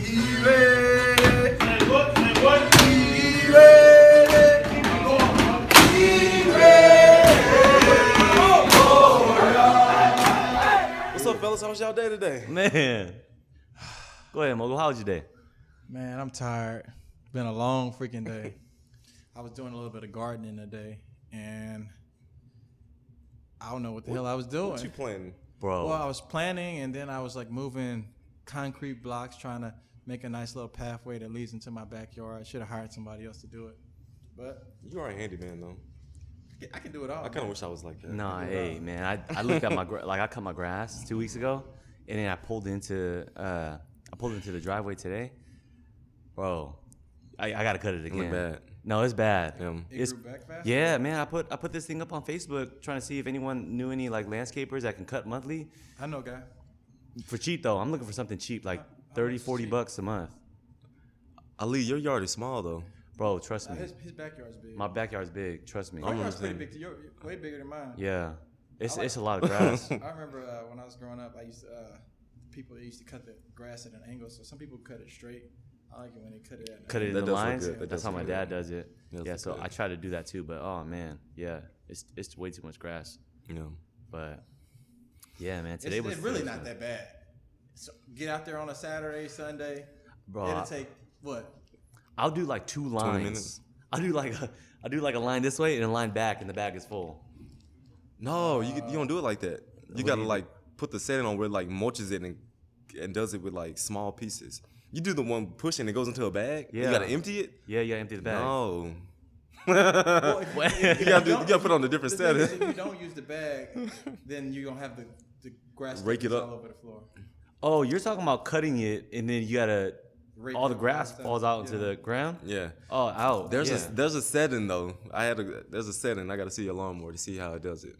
What's up, fellas? How was y'all day today? Man. Go ahead, Mogul. How was your day? Man, I'm tired. Been a long freaking day. I was doing a little bit of gardening today, and I don't know what the hell I was doing. What you planning? Bro. Well, I was planning, and then I was like moving concrete blocks, trying to make a nice little pathway that leads into my backyard. I should have hired somebody else to do it. But You are a handyman, though. I can do it all. I kind of wish I was like that. Nah, hey, man. I looked at my I cut my grass 2 weeks ago, and then I pulled into the driveway today. Bro, I gotta cut it again. Look bad. No, it's bad. It grew back fast? Yeah, man. I put this thing up on Facebook trying to see if anyone knew any like landscapers that can cut monthly. I know a guy. For cheap though. I'm looking for something cheap, like 30, 40 bucks a month. Ali, your yard is small though. Bro, trust me. His backyard's big. My backyard's big. Trust me. My backyard's pretty big. You're way bigger than mine. Yeah, it's a lot of grass. I remember when I was growing up, I used to people used to cut the grass at an angle. So some people cut it straight. I like it when they cut it at an Cut it in That the does look lines. good. That That's does how my look dad good. does it. Does Yeah, look so good. I try to do that too. But oh man, yeah, it's way too much grass. Yeah. But yeah, man, today was It's really not that bad. So get out there on a Saturday, Sunday. Bro, It'll take what? I'll do like 2 lines. minutes. I'll do like a line this way and a line back, and the bag is full. No, you don't do it like that. You What gotta do you like put the setting on where it, like mulches it and does it with like small pieces. You do the one pushing, it goes into a bag. Yeah. You gotta empty it. Yeah, you gotta empty the bag. No. Well, You gotta put on a different the thing is, setting. if you don't use the bag, then you're gonna have the grass Rake it all up. over the floor. Oh, you're talking about cutting it, and then you gotta Rake all the it grass up, falls out into the ground. Yeah. Oh, out. There's yeah. there's a setting though. There's a setting. I gotta see a lawnmower to see how it does it.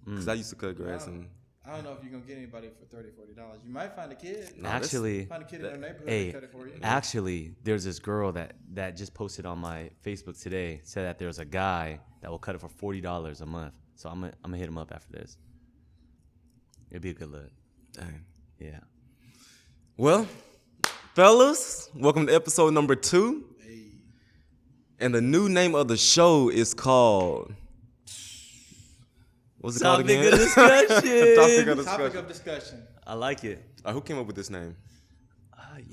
Cause I used to cut grass and I don't know if you're gonna get anybody for $30-$40. You might find a kid. Actually, Find a kid in their neighborhood hey, to cut it for you. actually, there's this girl that just posted on my Facebook today. Said that there's a guy that will cut it for $40 a month. So I'm gonna hit him up after this. It'd be a good look. dang. Yeah. Well, fellas, welcome to episode number 2. And the new name of the show is called. What's it called Topic again? of discussion. Topic of discussion. Topic of discussion. I like it. Who came up with this name?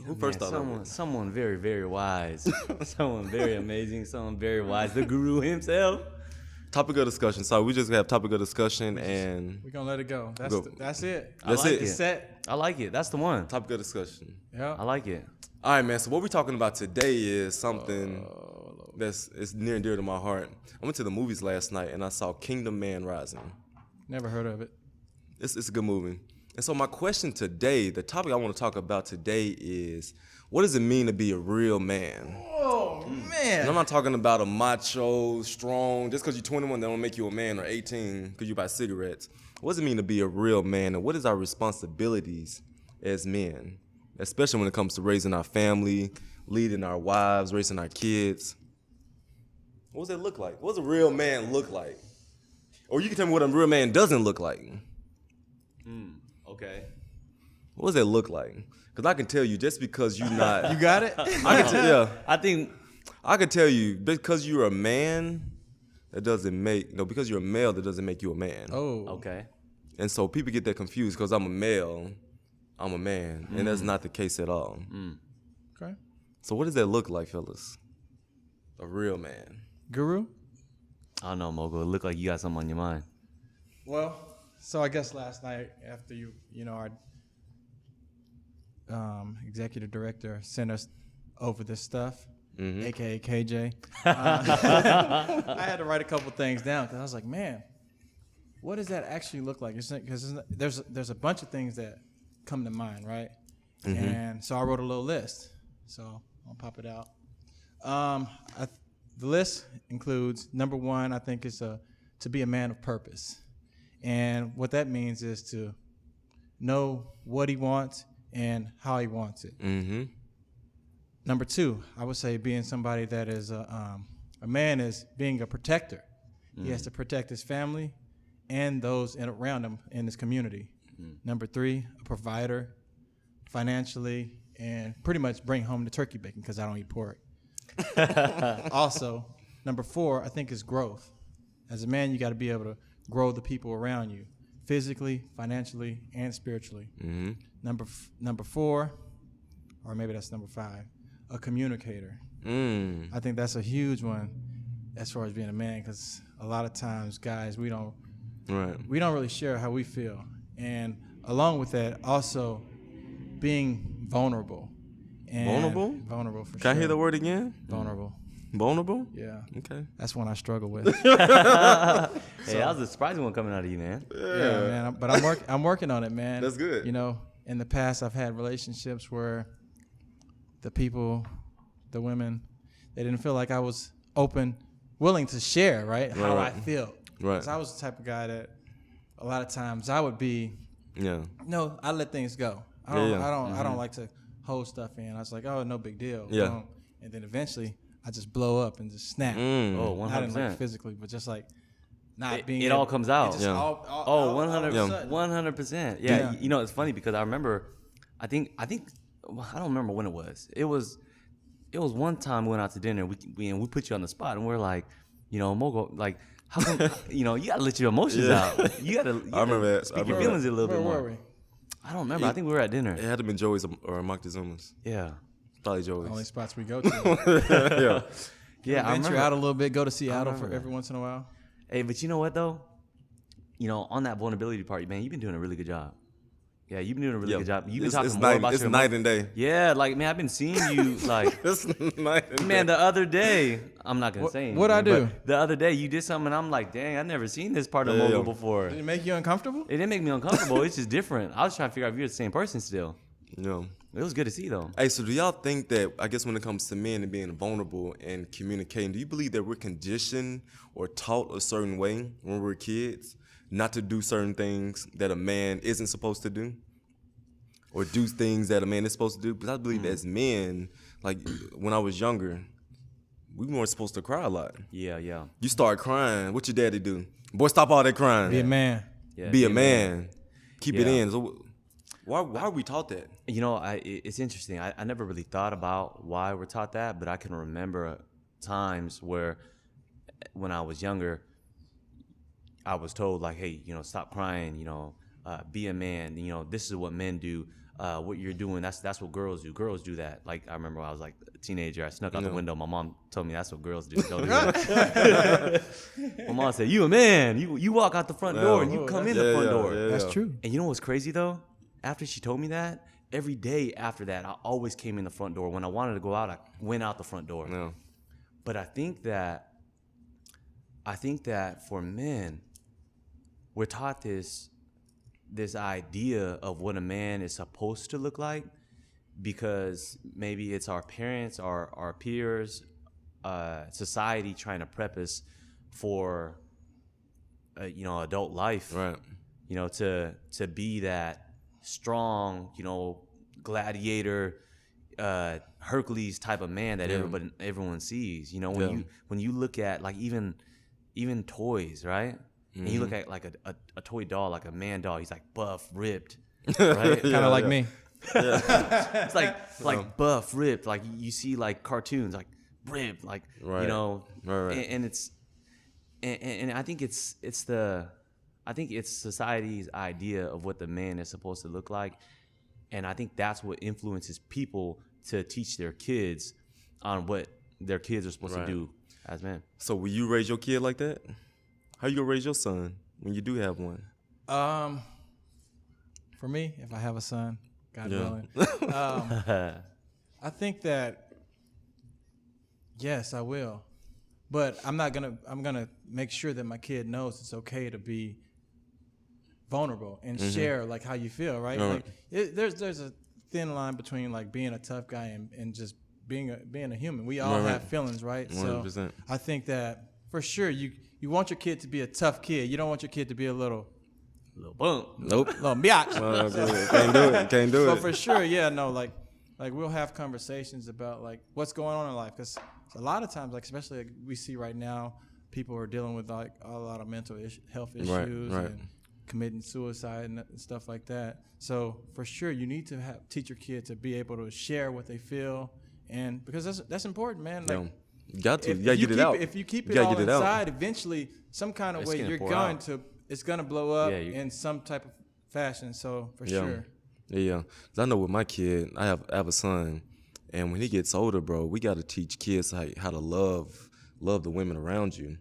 Who first thought of it? Someone very, very wise. Someone very amazing. Someone very wise. The guru himself. Topic of discussion. So we just have topic of discussion and We're gonna let it go. That's Go. that's it. That's like it. It's set. I like it. That's the one. topic of discussion. Yeah. I like it. All right, man. So what we're talking about today is something it's near and dear to my heart. I went to the movies last night and I saw Kingdom Man Rising. Never heard of it. It's a good movie. And so my question today, the topic I want to talk about today is, what does it mean to be a real man? Oh man. And I'm not talking about a macho, strong, just because you're 21, that don't make you a man, or 18 because you buy cigarettes. What does it mean to be a real man, and what is our responsibilities as men, especially when it comes to raising our family, leading our wives, raising our kids? What does it look like? What does a real man look like? Or you can tell me what a real man doesn't look like. Okay. What does that look like? Because I can tell you, just because you're not... You got it? I can tell, yeah. I think I can tell you, because you're a man, that doesn't make... No, because you're a male, that doesn't make you a man. Oh. okay. And so people get that confused, because I'm a male, I'm a man. And that's not the case at all. Okay. So what does that look like, fellas? A real man. Guru? I don't know, Mogul. It looked like you got something on your mind. Well, so I guess last night after our executive director sent us over this stuff, aka KJ, I had to write a couple things down because I was like, man, what does that actually look like? Because there's a bunch of things that come to mind, right? And so I wrote a little list. So I'll pop it out. The list includes, number one, I think, is to be a man of purpose. And what that means is to know what he wants and how he wants it. Mm-hmm. Number two, I would say being somebody that is a man is being a protector. He has to protect his family and those around him in his community. Number three, a provider financially and pretty much bring home the turkey bacon because I don't eat pork. Also, number 4, I think, is growth. As a man, you got to be able to grow the people around you, physically, financially, and spiritually. Mm-hmm. Number 4, or maybe that's number 5, a communicator. I think that's a huge one as far as being a man, because a lot of times, guys, we don't really share how we feel. And along with that, also being vulnerable. And Vulnerable, for sure. Can I hear the word again? Vulnerable. Vulnerable? Yeah. Okay. That's one I struggle with. Hey, that was a surprising one coming out of you, man. Yeah, man. But I'm working on it, man. That's good. You know, in the past, I've had relationships where the women, they didn't feel like I was willing to share, right? How I feel. Right. Because I was the type of guy that a lot of times I would be, no, I let things go. I don't like to hold stuff in. I was like, oh, no big deal. Yeah. Boom. And then eventually I just blow up and just snap. Oh, 100%. Not in like physically, but just like not being. It all comes out. Just all 100%. Yeah. You know, it's funny because I remember, I think I don't remember when it was. It was one time we went out to dinner. We put you on the spot and we're like, you know, Mogo, like, how come, you know, you gotta let your emotions out. You gotta I remember that. Speak your feelings a little bit more. Where were we? I don't remember. I think we were at dinner. It had to have been Joey's or Montezuma's. Yeah. Probably Joey's. Only spots we go to. Yeah. I Venture remember. out a little bit. Go to Seattle for every once in a while. Hey, but you know what though? You know, on that vulnerability part, man, you've been doing a really good job. Yeah, you've been doing a really good job. You've been talking more about it's your night and day. Yeah, like, man, I've been seeing you, like, It's night and man, day. the other day, I'm not going to say anything. What'd I do? But the other day, you did something, and I'm like, dang, I've never seen this part of Mogul before. Did it make you uncomfortable? It didn't make me uncomfortable. It's just different. I was trying to figure out if you're the same person still. Yeah. It was good to see, though. Hey, so do y'all think that, I guess when it comes to men and being vulnerable and communicating, do you believe that we're conditioned or taught a certain way when we're kids not to do certain things that a man isn't supposed to do? Or do things that a man is supposed to do? Because I believe as men, like when I was younger, we weren't supposed to cry a lot. Yeah. You start crying, what your daddy do? Boy, stop all that crying. Be a man. Yeah, Be a man. Keep it Yeah. in. So why are we taught that? You know, it's interesting. I never really thought about why we're taught that, but I can remember times where, when I was younger, I was told, like, hey, you know, stop crying, you know, be a man, you know, this is what men do. What you're doing, that's what girls do. Girls do that. Like, I remember when I was like a teenager, I snuck out the window. My mom told me that's what girls do. Don't do that. My mom said, you a man. You walk out the front door and you come in the front door. That's true. And you know what's crazy, though? After she told me that, every day after that, I always came in the front door. When I wanted to go out, I went out the front door. No. But I think that for men, we're taught this idea of what a man is supposed to look like because maybe it's our parents, our peers, society trying to prep us for, you know, adult life. Right. You know, to be that strong, you know, gladiator, Hercules type of man that everyone sees. You know, when you look at, like, even toys, right? And you look at like a toy doll, like a man doll. He's like buff, ripped, right? Kind of like me. It's like buff, ripped. Like you see like cartoons, like ripped, like you know. Right. And it's and I think it's society's idea of what the man is supposed to look like, and I think that's what influences people to teach their kids on what their kids are supposed to do as men. So will you raise your kid like that? How you gonna raise your son when you do have one? For me, if I have a son, God willing, I think that yes, I will. But I'm gonna make sure that my kid knows it's okay to be vulnerable and share like how you feel, right? Like there's a thin line between like being a tough guy and just being a human. We all have feelings, right? 100%. So I think that for sure you want your kid to be a tough kid. You don't want your kid to be a little bump. Nope. little biatch. Can't do it. But for sure, like we'll have conversations about like what's going on in life, because a lot of times, like especially like we see right now, people are dealing with like a lot of mental health issues, Right. and committing suicide and stuff like that. So for sure, you need to teach your kid to be able to share what they feel, and because that's important, man. Like, You got to. if You got to you get it keep out. if you keep You it gotta all get it out. inside, eventually, some kind of It's way, gonna you're pour going out. to it's gonna blow up Yeah, you- in some type of fashion. So for Yeah. sure. Yeah. 'Cause I know with my kid, I have a son, and when he gets older, bro, we got to teach kids how to love the women around you,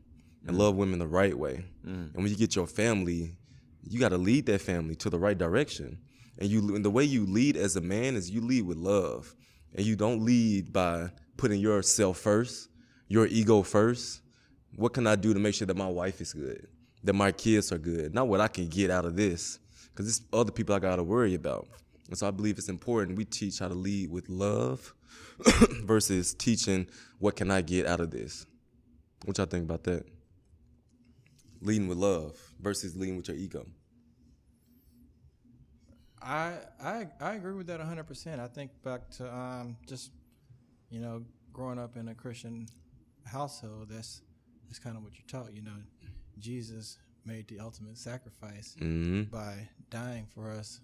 and love women the right way. And when you get your family, you got to lead that family to the right direction. And the way you lead as a man is you lead with love, and you don't lead by putting yourself first, your ego first. What can I do to make sure that my wife is good, that my kids are good, not what I can get out of this, because it's other people I got to worry about. And so I believe it's important we teach how to lead with love versus teaching what can I get out of this. What y'all think about that? Leading with love versus leading with your ego. I agree with that 100%. I think back to just growing up in a Christian household. That's kind of what you're taught. Jesus made the ultimate sacrifice by dying for us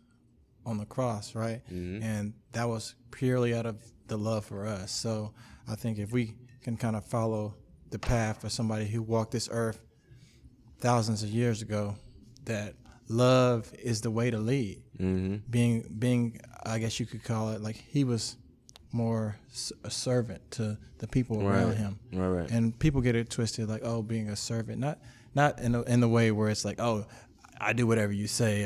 on the cross, right? And that was purely out of the love for us. So I think if we can kind of follow the path of somebody who walked this earth thousands of years ago, that love is the way to lead. Being, I guess you could call it, like, he was more a servant to the people around him. Right. And people get it twisted, like, oh, being a servant, not in the way where it's like, oh, I do whatever you say.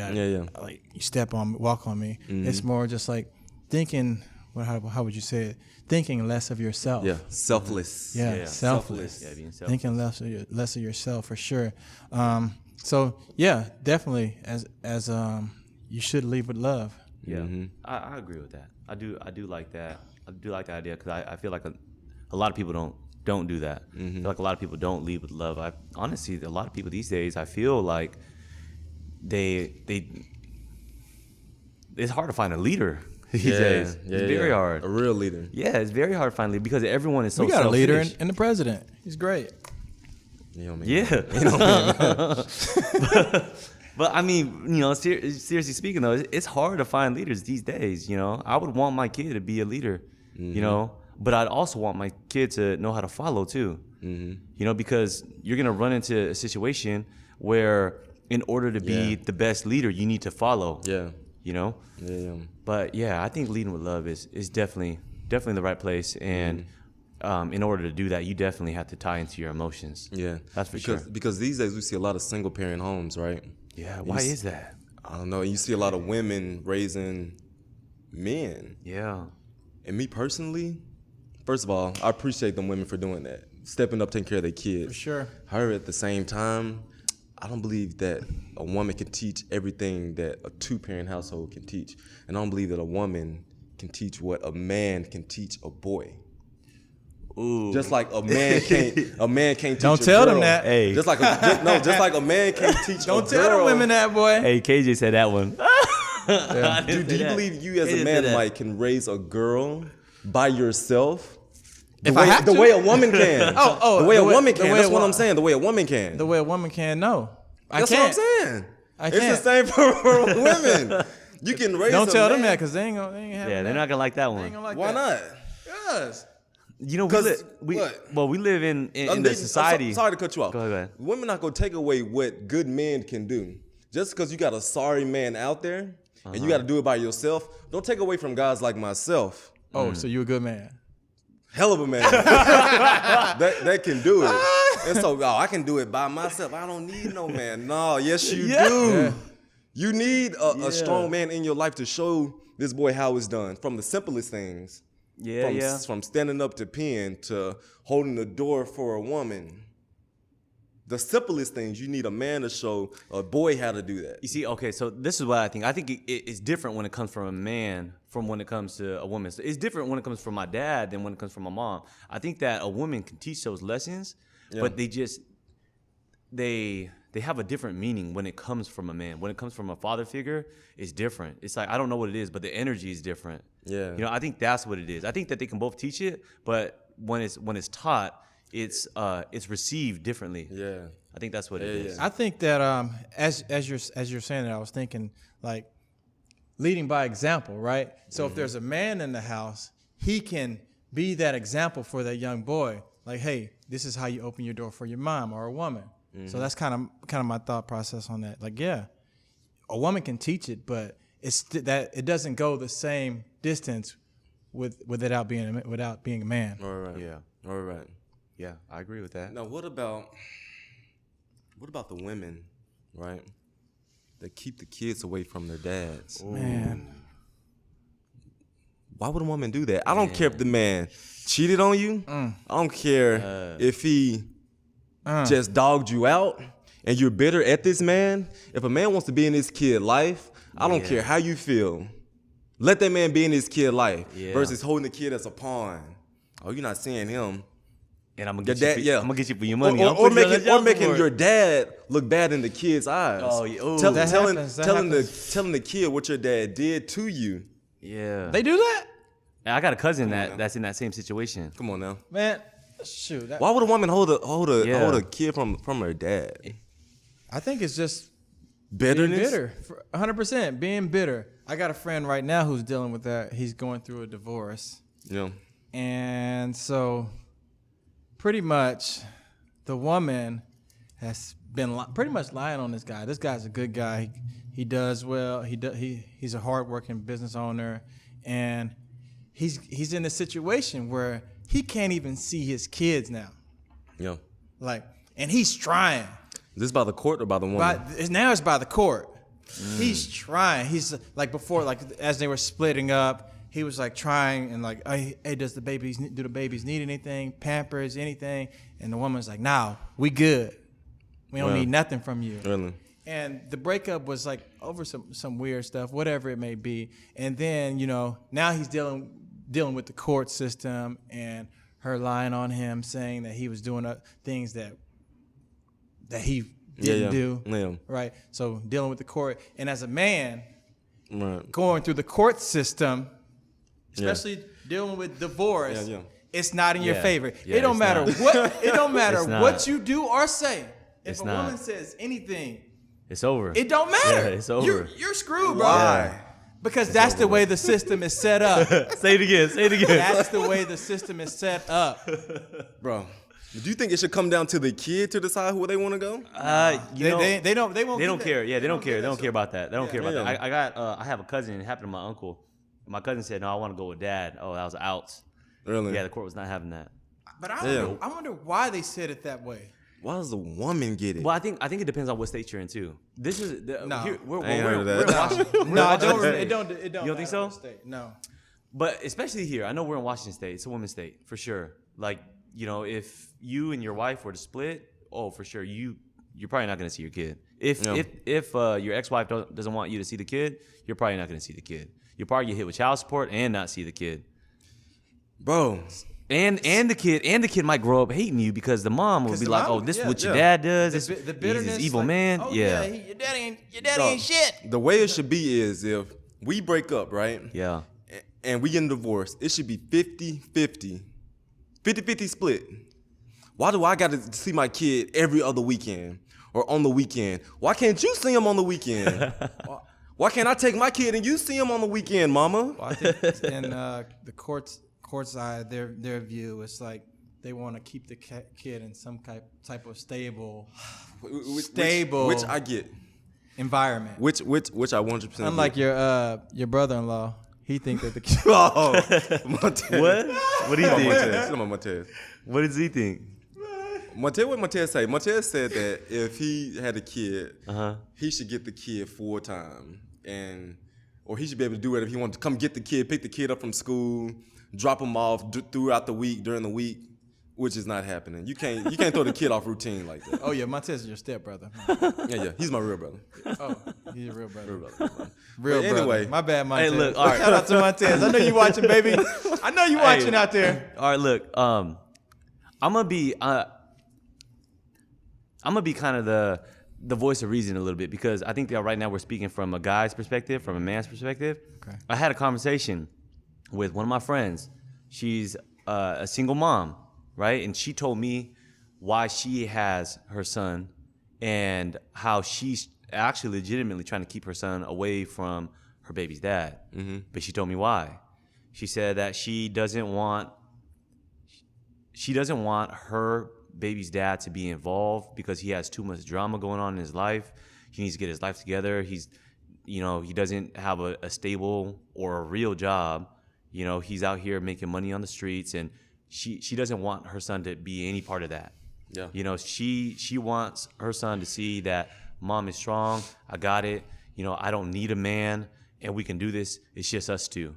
Like, you step on me, walk on me. It's more just like thinking. How would you say it? Thinking less of yourself. Yeah, selfless. Yeah, selfless. Yeah, being selfless. Thinking less of yourself for sure. So yeah, definitely. As you should lead with love. Yeah, I agree with that. I do like that. I do like the idea because I feel like a lot of people don't do that. I feel like a lot of people don't lead with love. Honestly, a lot of people these days, I feel like it's hard to find a leader these days. It's very hard. A real leader. Yeah, it's very hard to find a leader because everyone is so We got selfish. a leader in the president. He's great. You know what I mean? Yeah. But I mean, seriously speaking though, it's hard to find leaders these days. I would want my kid to be a leader, but I'd also want my kid to know how to follow too. Because you're gonna run into a situation where in order to be the best leader, you need to follow. Yeah. Yeah. But yeah, I think leading with love is definitely the right place, and in order to do that, you definitely have to tie into your emotions. Yeah. That's for sure. Because these days we see a lot of single parent homes, right? Yeah. Why is that? I don't know. You see a lot of women raising men. Yeah. And me personally, first of all, I appreciate them women for doing that, stepping up, taking care of their kids. For sure. However, at the same time, I don't believe that a woman can teach everything that a two-parent household can teach. And I don't believe that a woman can teach what a man can teach a boy. Ooh. Just like a man can't teach Don't a tell girl. them that. Hey. Just like a man can't teach Don't a tell girl. the women that, boy. Hey, KJ said that one. Do you believe you as a man, Mike, can raise a girl by yourself? If I have the to? way a woman can. Oh, the way the a way- woman the can. way That's a what wo- I'm saying. The way a woman can. The way a woman can, no. I That's can't. what I'm saying. I It's the can't. same for women. You can raise. Don't a tell man. them that because they ain't having Yeah, that. they're not gonna like that They ain't one. gonna like Why that. not? Yes. We 'Cause what? we live in I'm the society. sorry to cut you off. Go ahead. Women not gonna take away what good men can do. Just because you got a sorry man out there and you got to do it by yourself, don't take away from guys like myself. Oh, so you a good man. Hell of a man that can do it. And so, I can do it by myself. I don't need no man. No, yes you do. Yeah. You need a strong man in your life to show this boy how it's done. From the simplest things. From standing up to pen to holding the door for a woman. The simplest things, you need a man to show a boy how to do that. You see, okay, so this is what I think. I think it's different when it comes from a man from when it comes to a woman. So it's different when it comes from my dad than when it comes from my mom. I think that a woman can teach those lessons, but they have a different meaning when it comes from a man. When it comes from a father figure, it's different. It's like, I don't know what it is, but the energy is different. Yeah. I think that's what it is. I think that they can both teach it, but when it's taught, it's received differently. Yeah. I think that's what it is. I think that as you're saying that, I was thinking like leading by example, right? So if there's a man in the house, he can be that example for that young boy. Like, hey, this is how you open your door for your mom or a woman. So that's kind of my thought process on that. Like, yeah, a woman can teach it, but it's that it doesn't go the same distance without being a man. All right. Yeah. All right. Yeah, I agree with that. Now, what about the women, right? That keep the kids away from their dads. Man, Why would a woman do that? I don't care if the man cheated on you. I don't care if he just dogged you out and you're bitter at this man. If a man wants to be in his kid's life, I don't care how you feel. Let that man be in his kid's life versus holding the kid as a pawn. Oh, you're not seeing him. And I'm gonna get I'm gonna get you for your money. Or making your dad look bad in the kid's eyes. Oh, yeah. Ooh. Telling happens. the kid what your dad did to you. Yeah. they do that, And I got a cousin that's in that same situation. Come on now. man. Shoot, Why would a woman hold a kid from her dad? I think it's just Bitterness. being bitter, 100%. Being bitter. I got a friend right now who's dealing with that. He's going through a divorce, Yeah. and so pretty much the woman has been pretty much lying on this guy. This guy's a good guy. He does well. He's a hardworking business owner, and he's in a situation where he can't even see his kids now. Yeah. Like, and he's trying. Is this by the court or by the woman? Now it's by the court. He's trying. He's like before, like as they were splitting up, he was like trying and like, hey, do the babies need anything? Pampers, anything? And the woman's like, nah, we good. We don't need nothing from you. Really? And the breakup was like over some weird stuff, whatever it may be. And then, now he's dealing with the court system and her lying on him, saying that he was doing things that he didn't do. Yeah. Right? So dealing with the court. And as a man, Right. going through the court system, especially dealing with divorce, it's not in your favor. Yeah, it don't it's matter not. what it don't matter It's not. what you do or say. If It's a not. woman says anything, It's over. it don't matter. Yeah, it's over. You're screwed, bro. Why? Because that's the way the system is set up. Say it again. Say it again. That's the way the system is set up. Bro, do you think it should come down to the kid to decide where they want to go? They won't. They don't give care. that. Yeah, they don't care. They don't that care about that. They don't care about Yeah. that. I have a cousin. It happened to my uncle. My cousin said, "No, I want to go with dad." Oh, that was out. Really? Yeah, the court was not having that. But I wonder why they said it that way. Why does the woman get it? Well, I think it depends on what state you're in too. This is No. we're I ain't heard of that. in Washington. No, it don't. You don't think so? No. But especially here, I know we're in Washington State. It's a women's state for sure. Like, if you and your wife were to split, oh, for sure, you're probably not going to see your kid. If your ex-wife doesn't want you to see the kid, you're probably not going to see the kid. You'll probably get hit with child support and not see the kid. Bro. And the kid might grow up hating you because the mom will be the like, mom- "Oh, this is yeah, what your yeah. dad does. The He's bitterness, this evil like, man." Oh, yeah. your daddy ain't shit. The way it should be is if we break up, right? Yeah. And we get a divorce, it should be 50-50. 50-50 split. Why do I got to see my kid every other weekend or on the weekend? Why can't you see him on the weekend? Why can't I take my kid and you see him on the weekend, mama? Well, I think in the court side, their view is like they want to keep the kid in some type of stable Which I get. environment. Which I 100% Unlike get. your brother-in-law, he think that the kid. Oh, Montez. What? What do you think? Montez. Montez. What does he think? Montez, what Montez say? Montez said that if he had a kid, he should get the kid full time, or he should be able to do it if he wanted to come get the kid, pick the kid up from school, drop him off throughout the week during the week, which is not happening. You can't throw the kid off routine like that. Oh yeah, Montez is your stepbrother. Yeah, he's my real brother. Oh, he's your real brother. Real brother. Real But brother. anyway. My bad, Montez. Hey, look, all right. Shout out to Montez. I know you watching, baby. I know you watching out there. All right, look. I'm gonna be kind of the voice of reason a little bit because I think that right now we're speaking from a guy's perspective, from a man's perspective. Okay. I had a conversation with one of my friends. She's a single mom, right? And she told me why she has her son and how she's actually legitimately trying to keep her son away from her baby's dad. But she told me why. She said that she doesn't want her baby's dad to be involved because he has too much drama going on in his life. He needs to get his life together. He doesn't have a stable or a real job. He's out here making money on the streets, and she doesn't want her son to be any part of that. Yeah. She wants her son to see that mom is strong. I got it. I don't need a man, and we can do this. It's just us two.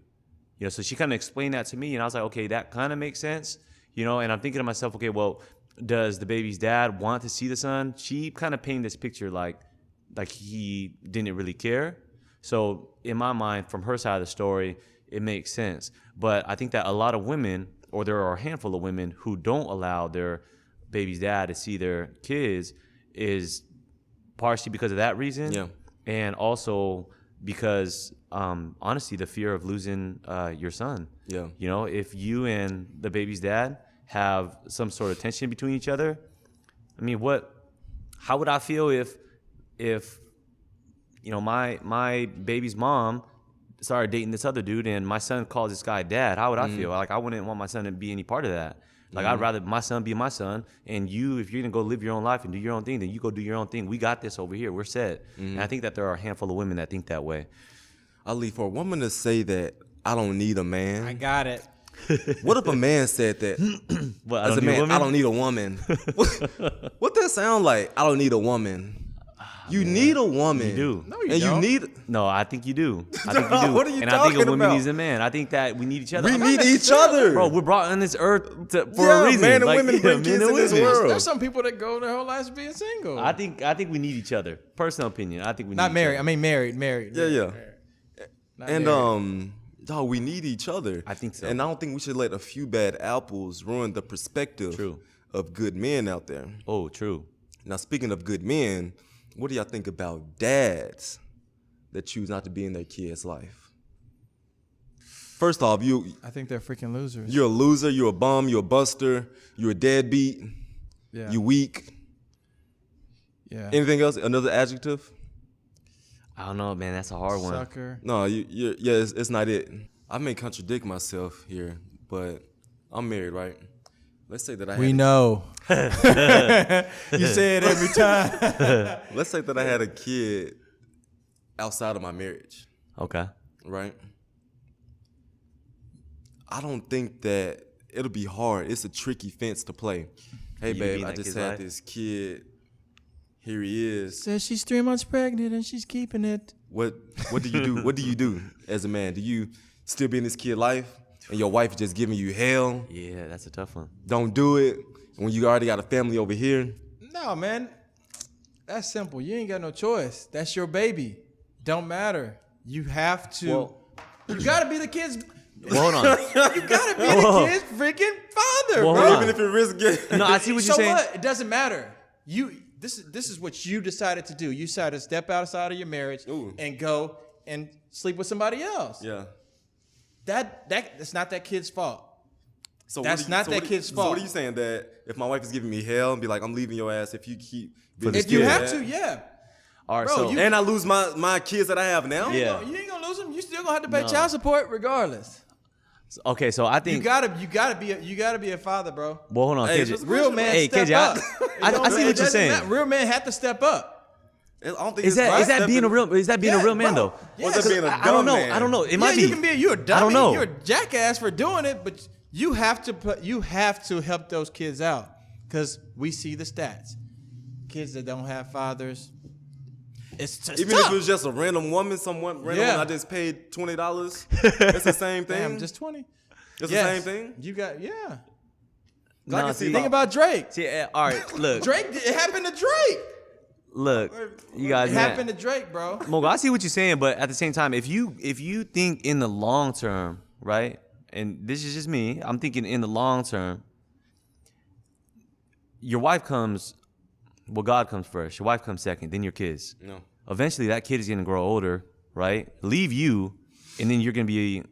So she kind of explained that to me, and I was like, okay, that kind of makes sense. And I'm thinking to myself, okay, well, does the baby's dad want to see the son? She kind of painted this picture like he didn't really care. So in my mind, from her side of the story, it makes sense. But I think that a lot of women, or there are a handful of women who don't allow their baby's dad to see their kids, is partially because of that reason. Yeah. And also because, honestly, the fear of losing your son. Yeah. If you and the baby's dad have some sort of tension between each other, I mean, how would I feel if my baby's mom started dating this other dude and my son calls this guy dad? How would I feel? Like, I wouldn't want my son to be any part of that. Like, I'd rather my son be my son, and if you're going to go live your own life and do your own thing, then you go do your own thing. We got this over here. We're set. And I think that there are a handful of women that think that way. Ali, for a woman to say that I don't need a man. I got it. What if a man said that? What, As a man, I don't need a woman. What that sound like? I don't need a woman. You need a woman. You do. No, you and don't. you need. No, I think you do. I think you do. What are you and I think a talking woman about? needs a man. I think that we need each other. We need each other, Bro, we're brought on this earth for a reason. Man and women bring men kids and in this women. world. There's some people that go their whole lives being single. I think we need each other. Personal opinion. I think we need Not each married. other. I mean married. Yeah. Not And married. dog, we need each other. I think so. And I don't think we should let a few bad apples ruin the perspective True. of good men out there. Oh, true. Now, speaking of good men, what do y'all think about dads that choose not to be in their kids' life? First off, I think they're freaking losers. you're a loser, you're a bum, you're a buster, you're a deadbeat, Yeah. you weak. Yeah. Anything else? Another adjective? I don't know, man. That's a hard one. Sucker. No, it's not it. I may contradict myself here, but I'm married, right? Let's say that I had We know. You say it every time. Let's say that I had a kid outside of my marriage, Okay. right? I don't think that it'll be hard. It's a tricky fence to play. Hey, You be babe, in I that just kid's had life? this kid. Here he is. Says she's 3 months pregnant and she's keeping it. What do you do? What do you do as a man? Do you still be in this kid's life and your wife just giving you hell? Yeah, that's a tough one. Don't do it when you already got a family over here. No, man. That's simple. You ain't got no choice. That's your baby. Don't matter. You have to. Well- you gotta be the kid's. Well, hold on. You gotta be the kid's freaking father, Well, bro. hold on. Even if it risks getting. No, I see what you're So saying. what? It doesn't matter. This is what you decided to do. You decided to step outside of your marriage Ooh. and go and sleep with somebody else. Yeah. That's not that kid's fault. So That's not that kid's So fault. what are you saying, that if my wife is giving me hell and be like, I'm leaving your ass if you keep For this If you kid. have to, yeah. All right, Bro, so you- and I lose my kids that I have now? Yeah. You ain't gonna lose them. You still gonna have to pay No. child support regardless. okay, so I You think. gotta be a father, bro. Well, hold on, Hey, KJ. just Real man Hey, step KJ, up. I see what you're saying. Real men have to step up. I don't think Is it's that right being a real? Is that being a Yeah, real man bro. though? Yes. What's that being a I don't dumb know. man? I don't know. It Yeah, might you be. can be. You're a dummy. I don't know. You're a jackass for doing it, but you have to help those kids out because we see the stats. Kids that don't have fathers. It's Even tough. if it was just a random woman, random Yeah. woman I just paid $20, it's the same thing. Damn, just 20. It's Yes. the same thing. You got I No, can see, see Think about Drake. See, all right, look, Drake. It happened to Drake. look, you guys. It happened to Drake, bro. Mogo, I see what you're saying, but at the same time, if you think in the long term, right? And this is just me. I'm thinking in the long term. Your wife comes. Well, God comes first. Your wife comes second. Then your kids. No. Eventually, that kid is gonna grow older, right? Leave you, and then you're gonna be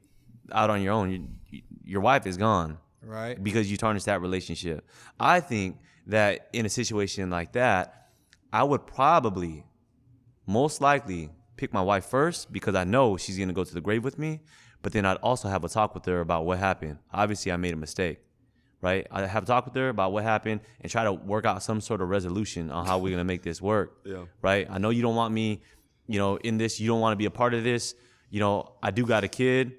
out on your own. Your wife is gone. Right. Because you tarnish that relationship. I think that in a situation like that, I would probably, most likely, pick my wife first because I know she's going to go to the grave with me. But then I'd also have a talk with her about what happened. Obviously, I made a mistake, right? I have a talk with her about what happened and try to work out some sort of resolution on how we're going to make this work, right? I know you don't want me, in this. You don't want to be a part of this. I do got a kid,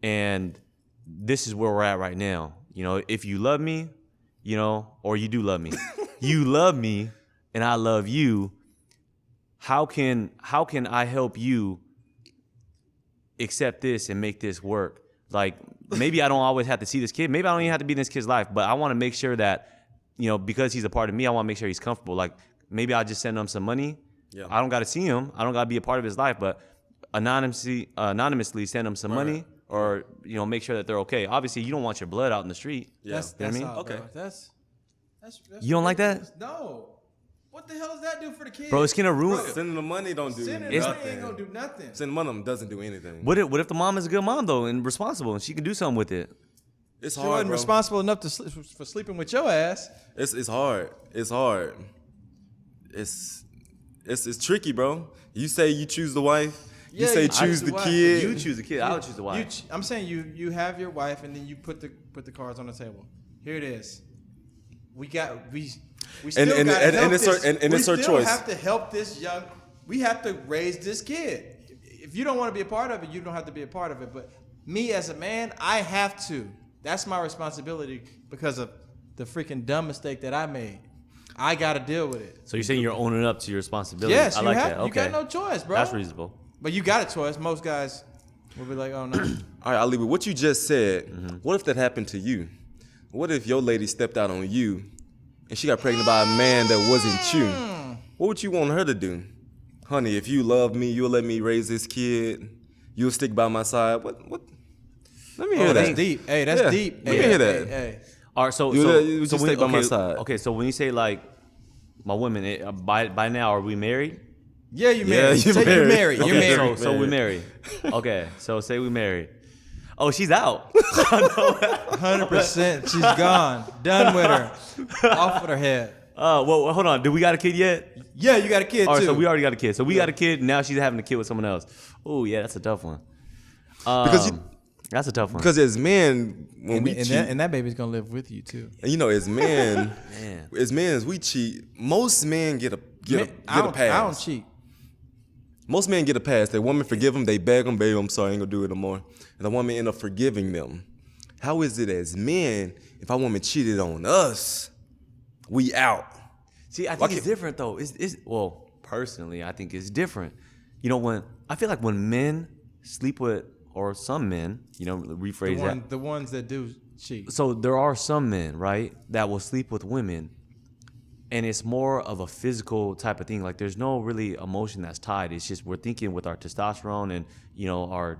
and this is where we're at right now. If you love me, or you do love me, you love me, and I love you. How can I help you accept this and make this work? Like, maybe I don't always have to see this kid. Maybe I don't even have to be in this kid's life, but I want to make sure that, because he's a part of me, I want to make sure he's comfortable. Like, maybe I'll just send him some money. Yeah. I don't got to see him. I don't got to be a part of his life, but anonymously send him some money or, make sure that they're okay. Obviously, you don't want your blood out in the street. Yeah. That's what I mean? okay. That's you don't like that? No. What the hell does that do for the kids? Bro, it's gonna ruin. Sending the money don't do Sending nothing. money ain't gonna do nothing. Sending money doesn't do anything. What if the mom is a good mom though and responsible and she can do something with it? It's She hard, wasn't bro. responsible enough for sleeping with your ass. It's hard. It's hard. It's tricky, bro. You say you choose the wife. You Yeah, say you choose choose the the wife. kid. You choose a kid. I would choose the wife. I'm saying you have your wife and then you put the cards on the table. Here it is. We still And gotta help it's this. her- and it's her We still choice. have to help this young. We have to raise this kid. If you don't want to be a part of it, you don't have to be a part of it. But me as a man, I have to. That's my responsibility because of the freaking dumb mistake that I made. I got to deal with it. So you're saying you're owning up to your responsibility? Yes, I you like have. that. Okay. You got no choice, bro. That's reasonable. But you got a choice. Most guys will be like, oh no. All right, Ali, but what you just said, what if that happened to you? What if your lady stepped out on you and she got pregnant by a man that wasn't you? What would you want her to do? Honey, if you love me, you'll let me raise this kid. You'll stick by my side. What? Let me hear that. That's deep. Hey, that's deep. Let me hear that. Hey. All right, so You just stay by okay, my side. Okay, so when you say like my women, by now are we married? Yeah, you married. you Say married. you married. You're Okay, married. so we're married. Okay, so say we married. Oh, she's out. 100%. She's gone. Done with her. Off with her head. Well, hold on. Do we got a kid yet? Yeah, you got a kid All right, too. so we already got a kid. So we got a kid. Now she's having a kid with someone else. Oh, yeah, that's a tough one. That's a tough one. Because as men, when we cheat, and that baby's gonna live with you too. and as men, Man. as we cheat, most men get a pass. I don't cheat. Most men get a pass. The woman forgive them, they beg them, baby, I'm sorry, I ain't gonna do it no more. And the woman end up forgiving them. How is it as men, if our woman cheated on us, we out? See, I think it's different though. Well, personally, I think it's different. When I feel like when men sleep with, or some men, rephrase that. The ones that do cheat. So there are some men, right, that will sleep with women, and it's more of a physical type of thing. Like there's no really emotion that's tied. It's just we're thinking with our testosterone and we're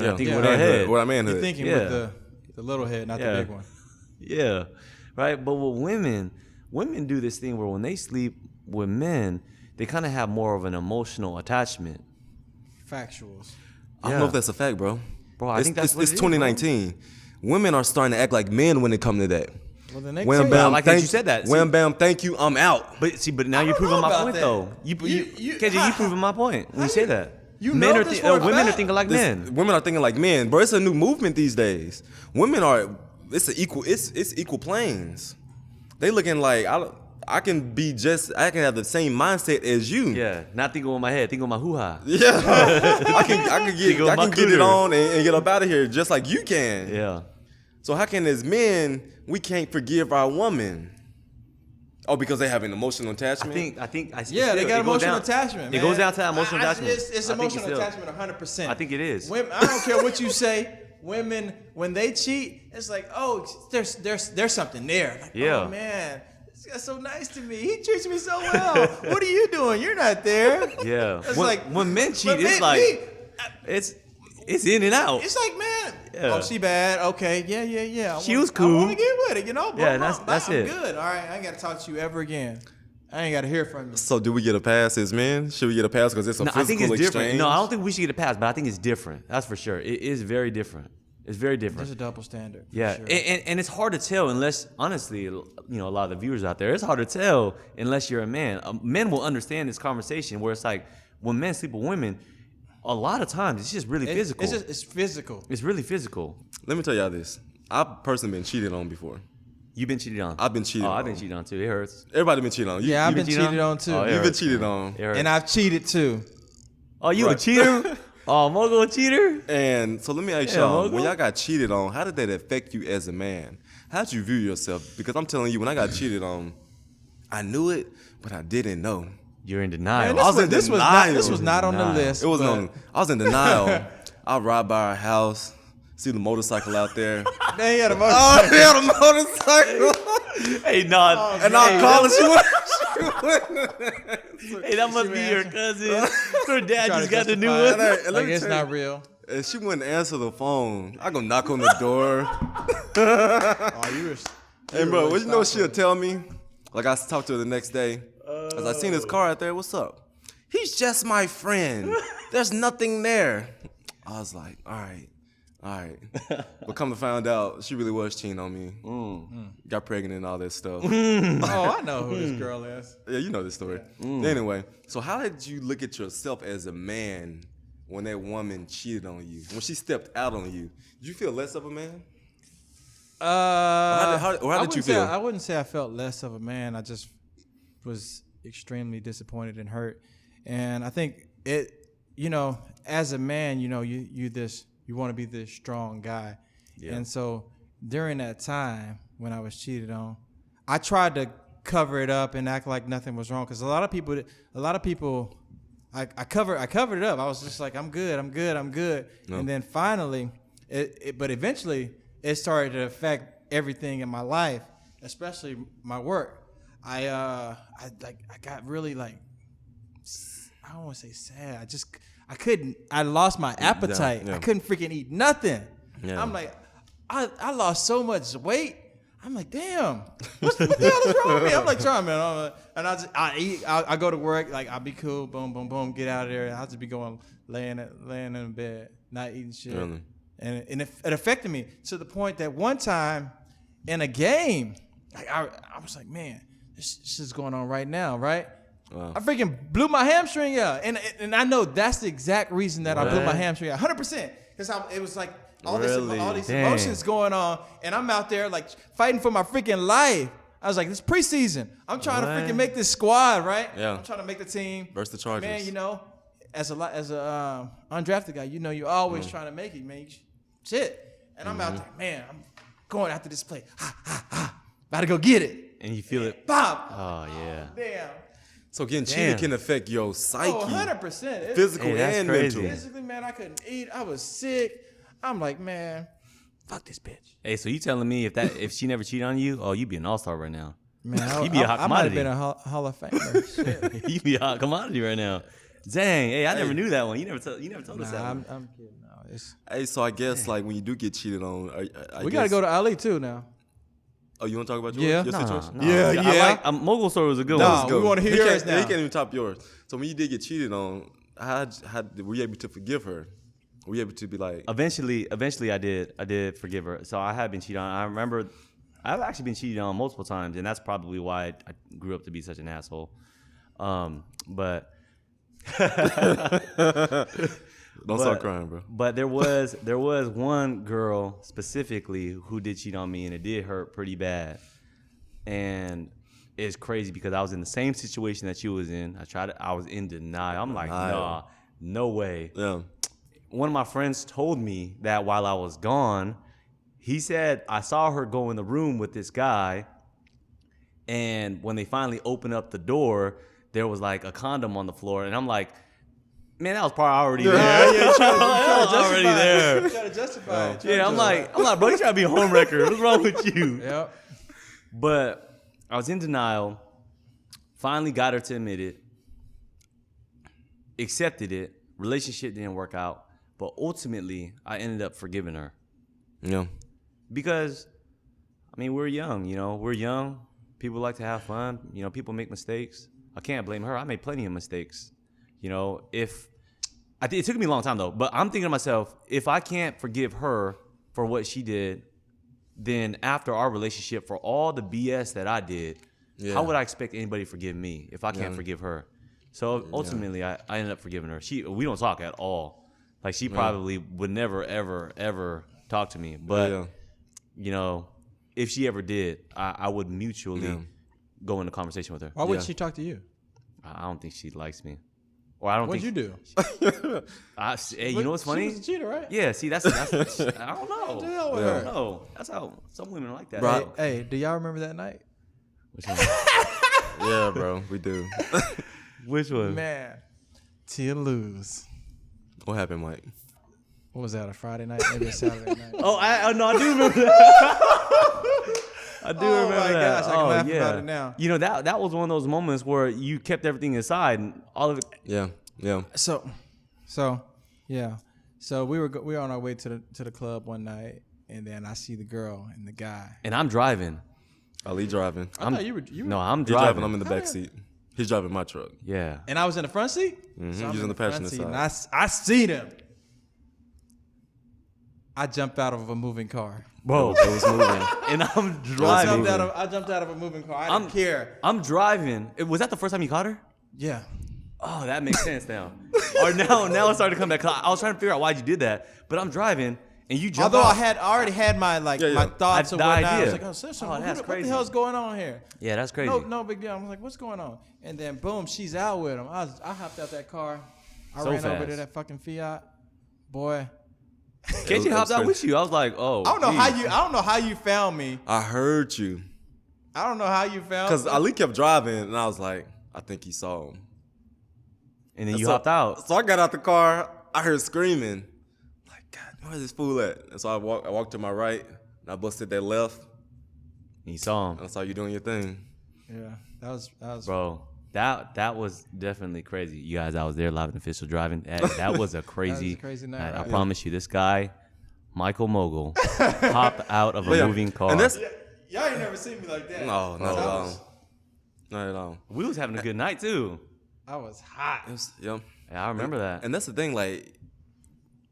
not thinking with our head. With our manhood. You're thinking with the little head, not the big one. Yeah, right. But with women do this thing where when they sleep with men, they kind of have more of an emotional attachment. Factuals. I don't know if that's a fact, bro. Bro, I think that's what it's it is, 2019. Women are starting to act like men when it comes to that. Well, then they Wham say bam, I like that thank you said that. Wham bam, thank you, I'm out. But now you're don't proving know my about point that. though. KJ, you proving my point when you say that. You men know are this for a women are fact? thinking like men. Women are thinking like men, bro. It's a new movement these days. Women are it's equal planes. They looking like I can have the same mindset as you. Yeah, not thinking with my head, thinking with my hoo-ha. Yeah. I can get it cooter. on and get up out of here just like you can. Yeah. So how can as men we can't forgive our woman? Oh, because they have an emotional attachment? I think. Yeah, they got emotional attachment, man. It goes down to that emotional attachment. It's I think emotional still. attachment 100%. I think it is. Women, I don't care what you say. Women, when they cheat, it's like, oh, there's something there. Like, Yeah. Oh, man, this guy's so nice to me. He treats me so well. What are you doing? You're not there. Yeah. It's When men cheat, but it's it's in and out. It's like, man, Yeah. oh, she bad. Okay, yeah. She was I cool. want to get with it, Yeah, that's I'm it. good. All right, I ain't got to talk to you ever again. I ain't got to hear from you. So do we get a pass as men? Should we get a pass because it's a No, I think physical it's different. exchange? No, I don't think we should get a pass, but I think it's different. That's for sure. It is very different. It's very different. There's a double standard. For Yeah, sure. and it's hard to tell unless, honestly, a lot of the viewers out there, it's hard to tell unless you're a man. Men will understand this conversation where it's like when men sleep with women, a lot of times it's just really physical. It's physical. It's really physical. Let me tell y'all this. I've personally been cheated on before. You've been cheated on. I've been cheated on. I've been cheated on too. It hurts. Everybody been cheated on. Yeah, I've been been cheated cheated on too. Oh, yeah. You've been cheated on. It hurts. And I've cheated too. Oh, you a Right. cheater? Oh, Mogo a cheater? And so let me ask Yeah, y'all, Mogo. when y'all got cheated on, how did that affect you as a man? How'd you view yourself? Because I'm telling you, when I got cheated on, I knew it, but I didn't know. You're in denial. Man, I was in this denial. was not on the Denial. list. It wasn't but- on. I was in denial. I ride by our house, see the motorcycle out there. Man, he had a Oh, motorcycle. he had a motorcycle. Hey, nah. And I'm calling Hey, that must be your cousin. Her dad Trying just to got the new justify one. it. Let Like me it's tell not you. real. And she wouldn't answer the phone. I go knock on the door. Oh, you were. Hey, bro, what you know what she'll tell me? Like, I talked to her the next day. As I seen his car out there, what's up? He's just my friend. There's nothing there. I was like, all right. But come to find out, she really was cheating on me. Got pregnant and all that stuff. Oh, I know who this girl is. Yeah, you know this story. Anyway, so how did you look at yourself as a man when that woman cheated on you? When she stepped out on you, did you feel less of a man? How did you wouldn't say- feel? I wouldn't say I felt less of a man. I just was extremely disappointed and hurt. And I think it, as a man, you want to be this strong guy. Yeah. And so during that time when I was cheated on, I tried to cover it up and act like nothing was wrong. Because a lot of people, I covered it up. I was just like, I'm good. No. And then finally, but eventually, it started to affect everything in my life, especially my work. I got really like, I don't want to say sad. I lost my appetite. Yeah. I couldn't freaking eat nothing. Yeah. I'm like, I lost so much weight. I'm like, damn, what the hell is wrong with me? I'm like, trying, man. And I eat. I go to work. Like, I'll be cool. Boom, boom, boom. Get out of there. I'll just be going laying in bed, not eating shit. Really? And it affected me to the point that one time in a game, like I was like, man, this is going on right now, right? Wow. I freaking blew my hamstring out, and I know that's the exact reason that I blew my hamstring out, 100%, because it was like all Really? these Dang. emotions going on, and I'm out there like fighting for my freaking life. I was like, this preseason, I'm trying to freaking make this squad, right? Yeah. I'm trying to make the team. Versus the Chargers. Man, as a undrafted guy, you're always trying to make it, man. Shit. And I'm out there, man, I'm going after this play. About to go get it. And you feel it. Bob. Oh, yeah. Damn. So getting Damn. cheated can affect your psyche, Oh, 100%. physical Hey, that's and crazy. mental. Physically, man, I couldn't eat. I was sick. I'm like, man, fuck this bitch. Hey, so you telling me if she never cheated on you, oh, you'd be an all-star right now. Man, You be a hot I might have commodity. been a Hall of Famer. Shit. You'd be a hot commodity right now. Dang, hey, I never knew that one. You never told us that Nah, one. I'm kidding. No, Hey, so I guess like when you do get cheated on, we got to go to Ali too now. Oh, you want to talk about Yeah. your Nah, situation? nah. Yeah, I yeah. like Mogul story was a good Nah, one. we wanna hear He can't- yours now. He can't even top yours. So when you did get cheated on, how were you able to forgive her? Were you able to be like, Eventually, I did forgive her. So I had been cheated on. I remember I've actually been cheated on multiple times, and that's probably why I grew up to be such an asshole. But don't start crying, bro? But there was one girl specifically who did cheat on me, and it did hurt pretty bad. And it's crazy because I was in the same situation that you was in. I was in denial. I'm like, nah, no way. Yeah. One of my friends told me that while I was gone, he said, I saw her go in the room with this guy, and when they finally opened up the door, there was like a condom on the floor, and I'm like, man, that was probably already there. Yeah, I was already there. Try to justify it. Yeah, I'm like, bro, you trying to be a home wrecker. What's wrong with you? Yep. But I was in denial, finally got her to admit it, accepted it, relationship didn't work out, but ultimately I ended up forgiving her. Yeah. Because, I mean, we're young, we're young. People like to have fun. People make mistakes. I can't blame her. I made plenty of mistakes. It took me a long time though, but I'm thinking to myself, if I can't forgive her, for what she did, then after our relationship, for all the BS that I did, how would I expect anybody to forgive me if I can't forgive her? So ultimately, I ended up forgiving her. We don't talk at all. Like, she probably would never, ever, ever talk to me. But, you know, if she ever did, I would mutually go into conversation with her. Why wouldn't she talk to you? I don't think she likes me. Or I don't What'd think. you do? Hey, you know what's funny? She was a cheater, right? Yeah, see, that's I don't know. the hell with I her? don't know. That's how some women are like that. Bro. Hey, do y'all remember that night? Which one? Yeah, bro, we do. Which one? Man, till lose. What happened, Mike? What was that? A Friday night? Maybe a Saturday night? Oh, no, I do remember that. I do Oh remember my that. gosh, I can laugh about it now. You know, that was one of those moments where you kept everything inside and all of it. Yeah. So yeah. So we were on our way to the club one night, and then I see the girl and the guy. And I'm driving. Ali driving. I thought you were. No, I'm He's driving. driving. I'm in the back seat. He's driving my truck. Yeah. And I was in the front seat. Mm-hmm. I'm He's in the passenger front seat, side. and I see them. I jumped out of a moving car. Bro, It was moving. and I'm I driving. jumped out of a moving car. I didn't care. I'm driving. Was that the first time you caught her? Yeah. Oh, that makes sense now. Or now it's starting to come back. I was trying to figure out why you did that, but I'm driving and you jump Although out. I already had my my thoughts The of what I idea. was like, oh, sister, what that's the crazy. hell's going on here? Yeah, that's crazy. No big deal. I'm like, what's going on? And then boom, she's out with him. I hopped out that car. I So ran over fast. to that fucking Fiat. Boy. Casey hopped out with you. I was like, oh. I don't know how you found me. I heard you. I don't know how you found Because me. Ali kept driving, and I was like, I think he saw him. And then you So- hopped out. So I got out the car. I heard screaming. Like, God, where's this fool at? And so I walked to my right, and I busted that left, And you saw him. and I saw you doing your thing. Yeah, that was Bro, that was definitely crazy. You guys, I was there live and official driving. That was a crazy, crazy night, I right? promise you, this guy, Michael Mogul, hopped out of a Yeah, moving car. And that's y'all ain't never seen me like that. no, not at all. Not at all. we was having a good night too. I was hot. Yeah. Yeah, I remember that. And that's the thing, like,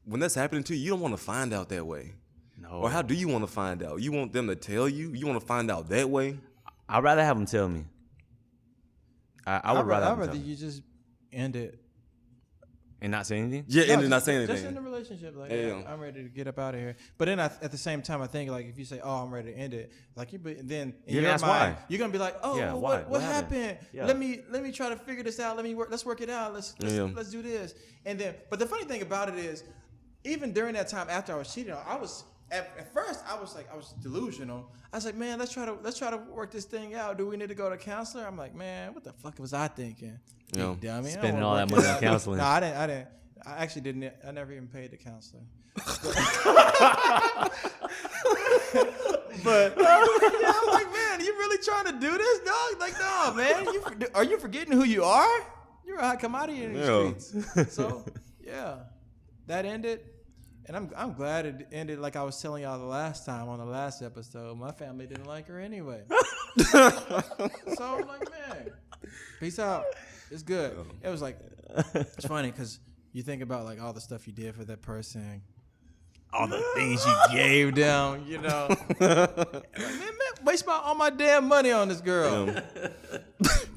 when that's happening to you, you don't want to find out that way. No. Or how do you want to find out? You want them to tell you? You want to find out that way? I'd rather have him tell me. I would rather have I'd him rather tell me. you just end it. And not say anything? Yeah, and No, not saying Just anything. in the relationship, like Yeah. I'm ready to get up out of here. But then at the same time, I think like if you say, "Oh, I'm ready to end it," like then in You're gonna your ask mind, why. you're gonna be like, "Oh, Yeah, well, why? what What happened? happened? Yeah. Let me try to figure this out. Let's work it out. Let's do this." And then, but the funny thing about it is, even during that time after I was cheated on, I was at first I was delusional. I was like, "Man, let's try to work this thing out. Do we need to go to a counselor?" I'm like, "Man, what the fuck was I thinking? Yeah. You dummy. I don't Spending wanna all work that it money on out." counseling. No, I didn't. I actually didn't. I never even paid the counselor. But yeah, I'm like, man, you really trying to do this, dog? Like, no, man. Are you forgetting who you are? You're come out of here in the streets. So yeah, that ended, and I'm glad it ended. Like I was telling y'all the last time on the last episode, my family didn't like her anyway. So I'm like, man, peace out. It's good. It was like, it's funny because you think about like all the stuff you did for that person, all the things you gave them, you know. Like, man, waste all my damn money on this girl.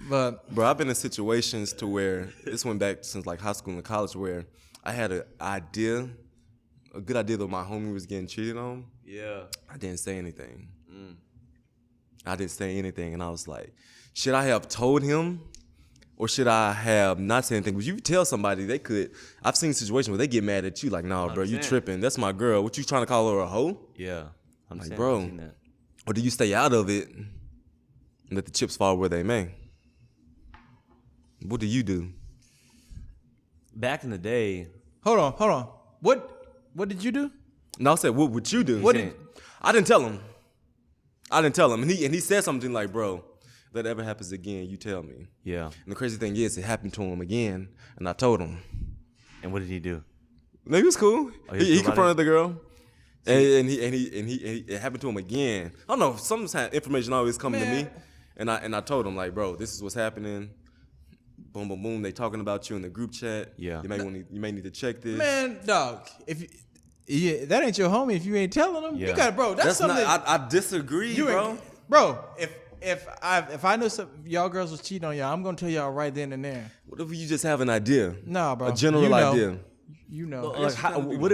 But Bro, I've been in situations to where this went back since like high school and college where I had a good idea that my homie was getting cheated on. Yeah. I didn't say anything. I didn't say anything, and I was like, should I have told him? Or should I have not said anything? Because you tell somebody, they could. I've seen situations where they get mad at you, like, nah, bro, you 100%. tripping. That's my girl. What you trying to call her a hoe? Yeah. I'm Like, saying, bro. I've seen that. Or do you stay out of it and let the chips fall where they may? What do you do? Back in the day, hold on. What did you do? No, I said, what would you do? What did- I didn't tell him. And he said something like, bro, if that ever happens again, you tell me. yeah. And the crazy thing is, it happened to him again, and I told him. And what did he do? No, he was cool. Oh, he was he cool about confronted the girl, and he it happened to him again. I don't know. Sometimes information always come to me, and I told him like, bro, this is what's happening. Boom, boom, boom. They talking about you in the group chat. Yeah. You may need to check this. Man, dog, Yeah, that ain't your homie if you ain't telling them. Yeah. You got, bro. That's something. not. I disagree, You bro. ain't- bro, if I know some y'all girls was cheating on y'all, I'm gonna tell y'all right then and there. What if you just have an idea? Nah, bro. A general You know. idea. You know. Like,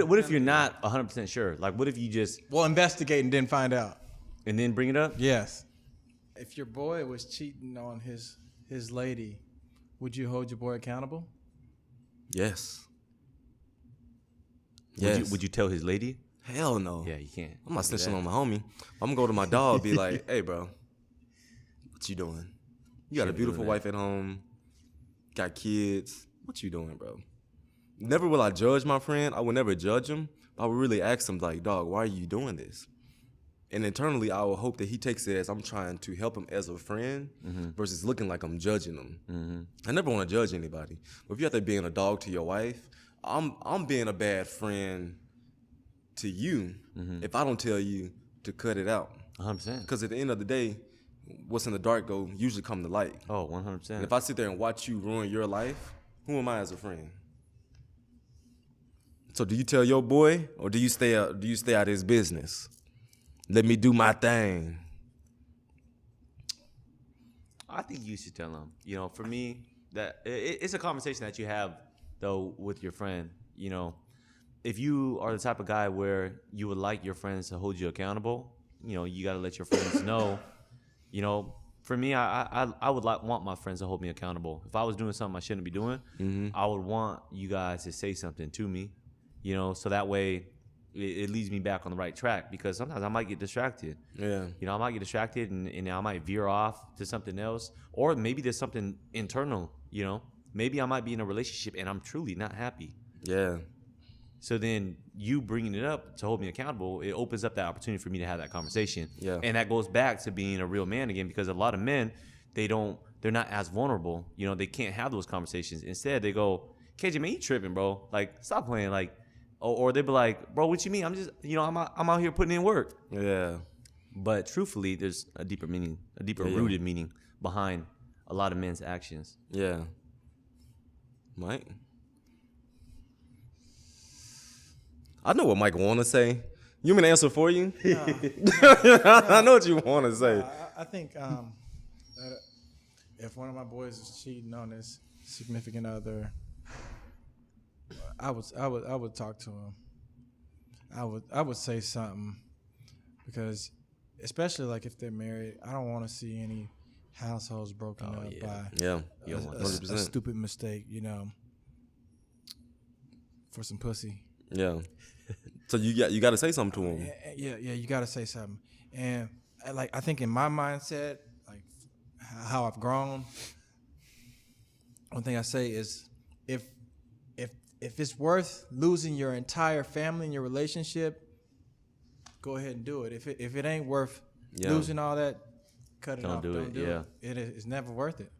what if you're not 100% sure? Like, what if you just Well, investigate and then find out. and then bring it up? Yes. If your boy was cheating on his lady, would you hold your boy accountable? Yes. Would Yes. you tell his lady? Hell no. Yeah, you can't. I'm not Do snitching that. on my homie. I'm gonna go to my dog, be like, "Hey, bro, what you doing? You got a Shouldn't be beautiful doing wife at home, got kids. What you doing, bro?" Never will I judge my friend. I will never judge him. But I would really ask him, like, "Dog, why are you doing this?" And internally, I will hope that he takes it as I'm trying to help him as a friend versus looking like I'm judging him. I never want to judge anybody. But if you're out there being a dog to your wife, I'm being a bad friend to you if I don't tell you to cut it out. 100%. Because at the end of the day, what's in the dark go usually come to light. Oh, And 100%. if I sit there and watch you ruin your life, who am I as a friend? So do you tell your boy or do you stay out of his business? Let me do my thing. I think you should tell him. You know, for me, that it's a conversation that you have though with your friend. You know, if you are the type of guy where you would like your friends to hold you accountable, you know, you got to let your friends know. You know, for me, I would want my friends to hold me accountable. If I was doing something I shouldn't be doing, I would want you guys to say something to me. You know, so that way it leads me back on the right track, because sometimes I might get distracted. Yeah. You know, I might get distracted and I might veer off to something else. Or maybe there's something internal, you know. Maybe I might be in a relationship and I'm truly not happy. Yeah. So then you bringing it up to hold me accountable, it opens up that opportunity for me to have that conversation. Yeah. And that goes back to being a real man again, because a lot of men, they're not as vulnerable. You know, they can't have those conversations. Instead, they go, KJ, man, you tripping, bro. Like, stop playing. Like, or they be like, bro, what you mean? I'm just, you know, I'm out here putting in work. Yeah. But truthfully, there's a deeper meaning, a deeper rooted meaning behind a lot of men's actions. Yeah. Mike? I know what Mike want to say. You want me to answer for you? I know what you want to say. I think if one of my boys is cheating on his significant other, I would talk to him. I would say something, because especially like if they're married, I don't want to see any households broken up by Yeah. a 100%. stupid mistake, you know, for some pussy. Yeah. So you got to say something to him. Yeah, you got to say something. And I think in my mindset, like how I've grown, one thing I say is if it's worth losing your entire family and your relationship, go ahead and do it. If it ain't worth losing all that, cut it off. Don't do it. It's never worth it.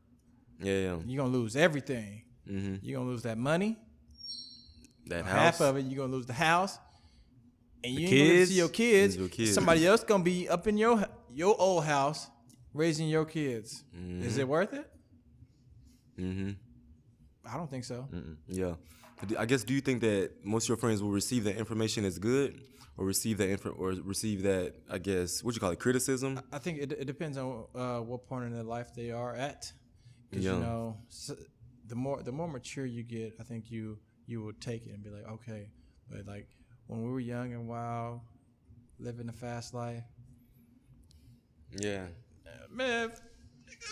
Yeah. You're gonna lose everything. You're gonna lose that money. That house. Half of it, you're gonna lose the house, and you ain't kids. gonna see your kids. Your kids. Somebody else gonna be up in your old house raising your kids. Is it worth it? I don't think so. Yeah. I guess, do you think that most of your friends will receive that information as good, or receive that, I guess, what you call it, criticism? I think it depends on what point in their life they are at. Because you know, the more mature you get, I think you will take it and be like, okay, but like when we were young and wild, living the fast life, Yeah. man,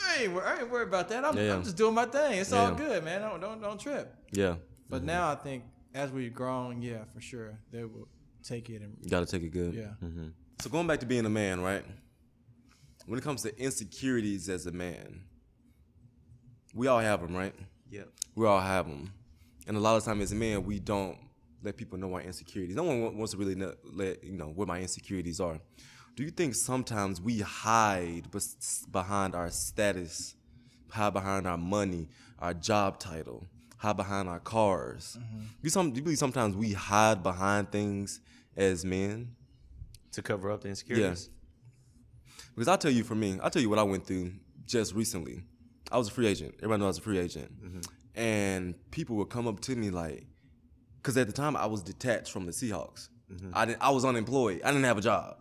I ain't worried about that. I'm just doing my thing. It's all good, man. Don't trip. Yeah. But now I think as we've grown, yeah, for sure, they will take it and You got to take it good. yeah. So going back to being a man, right? When it comes to insecurities as a man, we all have them, right? Yeah. We all have them. And a lot of times as men, we don't let people know our insecurities. No one wants to really let what my insecurities are. Do you think sometimes we hide behind our status, hide behind our money, our job title, hide behind our cars? Do you believe sometimes we hide behind things as men? To cover up the insecurities? Because I'll tell you what I went through just recently. I was a free agent. Everybody knows I was a free agent. And people would come up to me like, because at the time I was detached from the Seahawks. I was unemployed. I didn't have a job.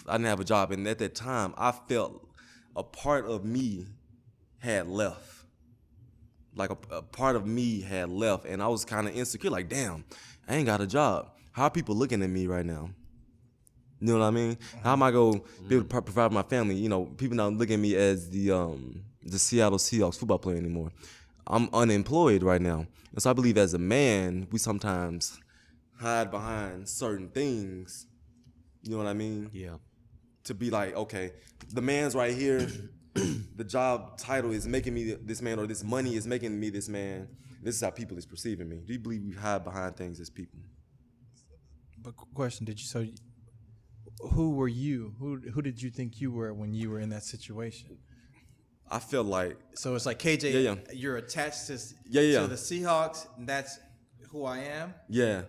I didn't have a job, and at that time, I felt a part of me had left. Like a part of me had left, and I was kind of insecure. Like, damn, I ain't got a job. How are people looking at me right now? You know what I mean? How am I going to be able to provide for my family? You know, people not looking at me as the Seattle Seahawks football player anymore. I'm unemployed right now. And so I believe as a man, we sometimes hide behind certain things. You know what I mean? Yeah. To be like, okay, the man's right here. The job title is making me this man, or this money is making me this man. This is how people is perceiving me. Do you believe we hide behind things as people? But question, who were you? Who did you think you were when you were in that situation? I feel like, So it's like KJ, Yeah. you're attached to Yeah. to the Seahawks, and that's who I am. yeah,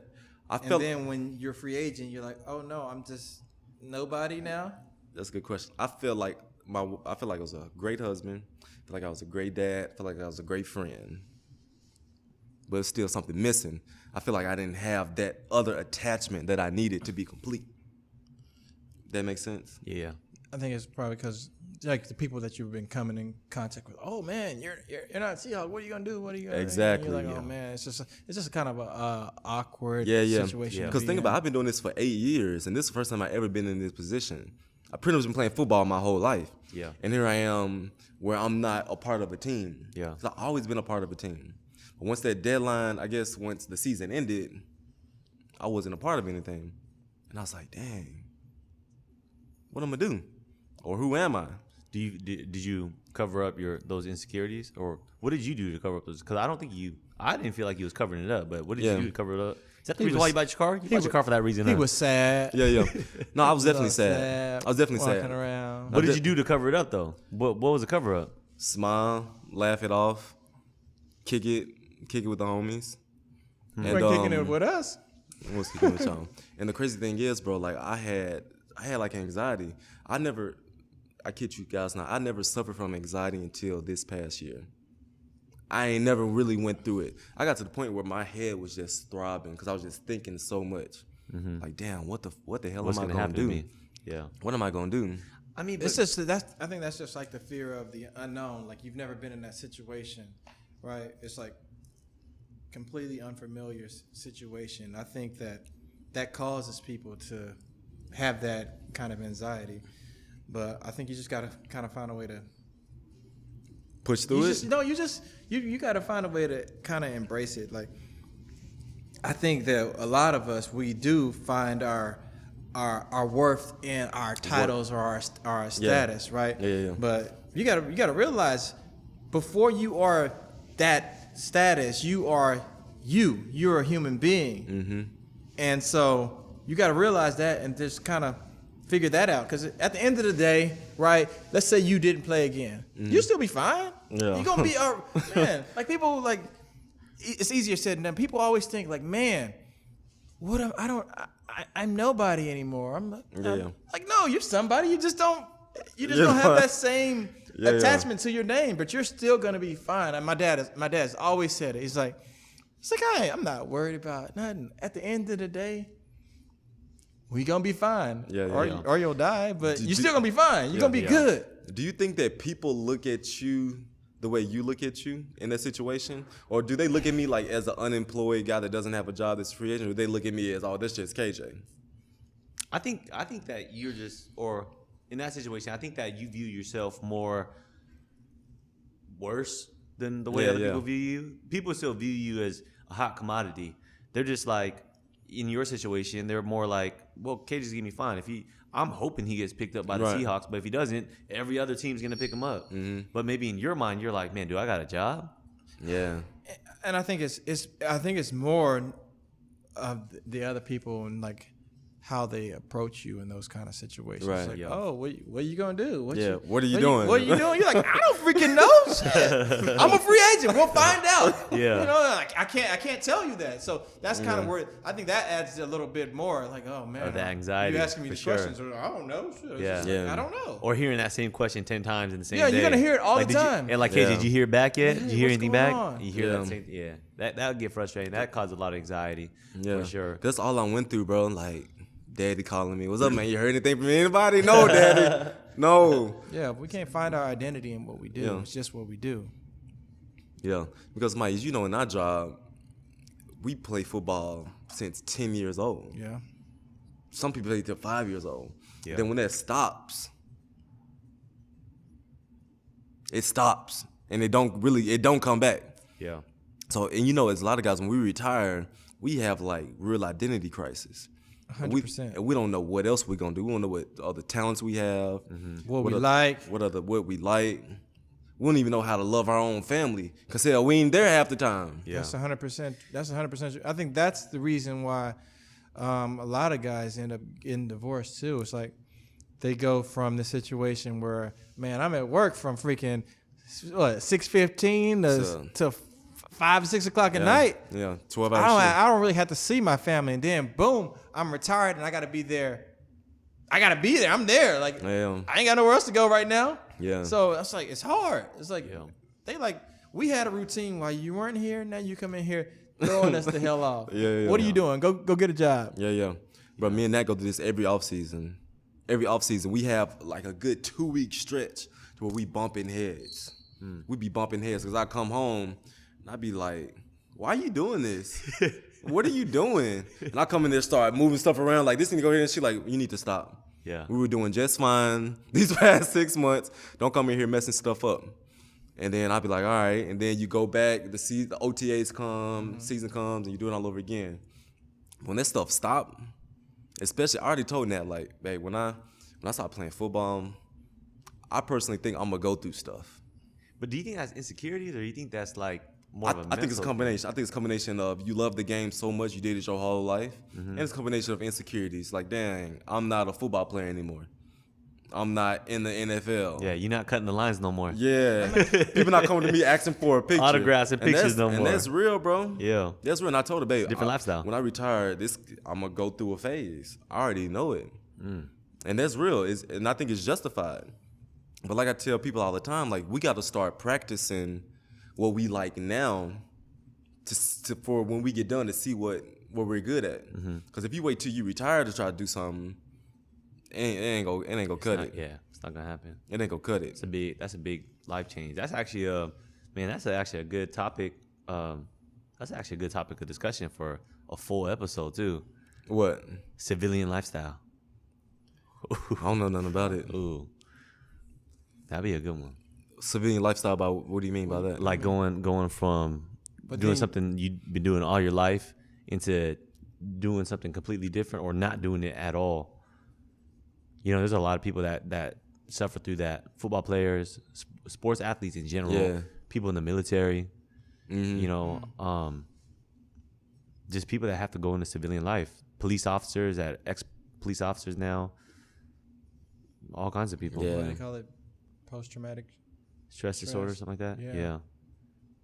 I And felt then when you're free agent, you're like, oh no, I'm just nobody now. that's a good question. I feel like I was a great husband. I feel like I was a great dad. I feel like I was a great friend. But it's still something missing. I feel like I didn't have that other attachment that I needed to be complete. That makes sense? Yeah. I think it's probably because like the people that you've been coming in contact with. Oh man, you're not Seahawks. What are you gonna do? What are you gonna Exactly, do? You're like, yeah. oh man, it's just kind of a awkward Yeah. situation. Because think about it, I've been doing this for 8 years, and this is the first time I've ever been in this position. I pretty much been playing football my whole life. Yeah. And here I am where I'm not a part of a team. Yeah. 'Cause I've always been a part of a team. But once that deadline, I guess once the season ended, I wasn't a part of anything. And I was like, dang, what am I gonna do? Or who am I? Did you cover up those insecurities, or what did you do to cover up those? Because I didn't feel like you was covering it up. But what did you do to cover it up? Is that the reason why you bought your car? You bought your car for that reason. He huh? was sad. Yeah. No, I was definitely He sad. I was definitely walking sad. around. What did you do to cover it up though? What was the cover up? Smile, laugh it off, kick it with the homies. You weren't kicking it with us. What's kicking with y'all? And the crazy thing is, bro, like I had like anxiety. I kid you guys not, I never suffered from anxiety until this past year. I ain't never really went through it. I got to the point where my head was just throbbing because I was just thinking so much. Like, damn, what the hell What's am I gonna gonna happen to do? me? Yeah. What am I gonna do? I mean, It's just I think that's just like the fear of the unknown. Like you've never been in that situation, right? It's like completely unfamiliar situation. I think that causes people to have that kind of anxiety. But I think you just gotta kind of find a way to Push through it? You gotta find a way to kind of embrace it. Like I think that a lot of us, we do find our worth in our titles or our status, right? Yeah. But you gotta realize before you are that status, you're a human being. Mm-hmm. And so you gotta realize that and just kind of figure that out. Because at the end of the day, right, let's say you didn't play again. You'll still be fine. Yeah. You're gonna be man, like people like it's easier said than done. People always think like, man, I'm nobody anymore. I'm like, no, you're somebody. You just don't have that same attachment to your name, but you're still gonna be fine. And my dad's always said it. He's like, I'm not worried about nothing. At the end of the day, we gonna be fine. Or you'll die, but you're still gonna be fine. You're gonna be good. Do you think that people look at you the way you look at you in that situation? Or do they look at me like as an unemployed guy that doesn't have a job that's free agent? Or do they look at me as, oh, this just KJ? I think that you're just, or in that situation, I think that you view yourself more worse than the way other people view you. People still view you as a hot commodity. They're just like, in your situation, they're more like, well, KJ's gonna be fine. I'm hoping he gets picked up by the Seahawks, but if he doesn't, every other team's gonna pick him up. Mm-hmm. But maybe in your mind, you're like, man, do I got a job? Yeah. And I think it's more of the other people and like how they approach you in those kind of situations. Right. It's like, Yeah. oh, what are you gonna do? What are you doing? What are you doing? You're like, I don't freaking know. Shit. I'm a free agent. We'll find out. Yeah. You know, like I can't tell you that. So that's kind of where I think that adds a little bit more. Like, oh man, the anxiety, You asking me for these sure. questions? I don't know. Shit. It's Yeah. just like, Yeah. I don't know. Or hearing that same question 10 times in the same Yeah, day. you're gonna hear it all the Did you- time. and like, hey, Yeah. did you hear back yet? Hey, Did you hear what's anything going back? on? You hear Yeah. that same? Yeah, that would get frustrating. That causes a lot of anxiety. Yeah, For sure. That's all I went through, bro. Like, daddy calling me, "What's up, man? You heard anything from anybody?" No, daddy. No. Yeah, we can't find our identity in what we do. Yeah. It's just what we do. Yeah, because Mike, as you know, in our job, we play football since 10 years old. Yeah. Some people play till 5 years old. Yeah. Then when that stops, it stops, and it don't come back. Yeah. So, and you know, as a lot of guys, when we retire, we have like real identity crisis. 100%. And we don't know what else we're gonna do. We don't know what other talents we have, What we other- like. what we like. We don't even know how to love our own family, cause hell, we ain't there half the time. Yeah. That's 100%. That's 100%. I think that's the reason why a lot of guys end up getting divorced too. It's like they go from the situation where, man, I'm at work from freaking 6:15 to 5, 6 o'clock at night. Yeah, 12 hours. I don't really have to see my family, and then boom, I'm retired and I got to be there. I'm there. Like Yeah. I ain't got nowhere else to go right now. Yeah. So it's like it's hard. It's like Yeah. they like we had a routine while you weren't here. Now you come in here throwing us the hell off. Yeah. What are you doing? Go get a job. Yeah. But me and Nat go through this every offseason. Every offseason, we have like a good 2-week stretch to where we bumping heads. We be bumping heads because I come home and I be like, "Why are you doing this? What are you doing?" And I come in there, start moving stuff around like this need to go here, and she like, "You need to stop." Yeah. We were doing just fine these past 6 months. Don't come in here messing stuff up. And then I'll be like, all right. And then you go back, the OTAs come, season comes, and you do it all over again. When that stuff stop, especially, I already told Nat, like, babe, when I start playing football, I personally think I'm going to go through stuff. But do you think that's insecurities, or do you think that's like more of a I think it's a mental combination. I think it's a combination of you love the game so much, you did it your whole life. And it's a combination of insecurities. Like, dang, I'm not a football player anymore. I'm not in the NFL. thing? Yeah, you're not cutting the lines no more. Yeah. People not coming to me asking for a picture. Autographs and pictures no And more. that's real, bro. Yeah. That's real. And I told her, babe, Different lifestyle. When I retire, I'm going to go through a phase. I already know it. And that's real. And I think it's justified. But like I tell people all the time, like, we got to start practicing what we like now for when we get done to see what we're good at. Because if you wait till you retire to try to do something, it ain't gonna cut it. Yeah, it's not gonna happen. It ain't gonna cut it. That's a big life change. That's actually actually a good topic. That's actually a good topic of discussion for a full episode too. What? Civilian lifestyle. I don't know nothing about it. Ooh, that'd be a good one. Civilian lifestyle, what do you mean by that? Like going from But doing then- something you've been doing all your life into doing something completely different, or not doing it at all. You know, there's a lot of people that suffer through that. Football players, sports athletes in general, Yeah. people in the military, you know, just people that have to go into civilian life. Police officers, ex-police officers now, all kinds of people. Yeah. What do they call it? Post-traumatic. Stress disorder, something like that. Yeah.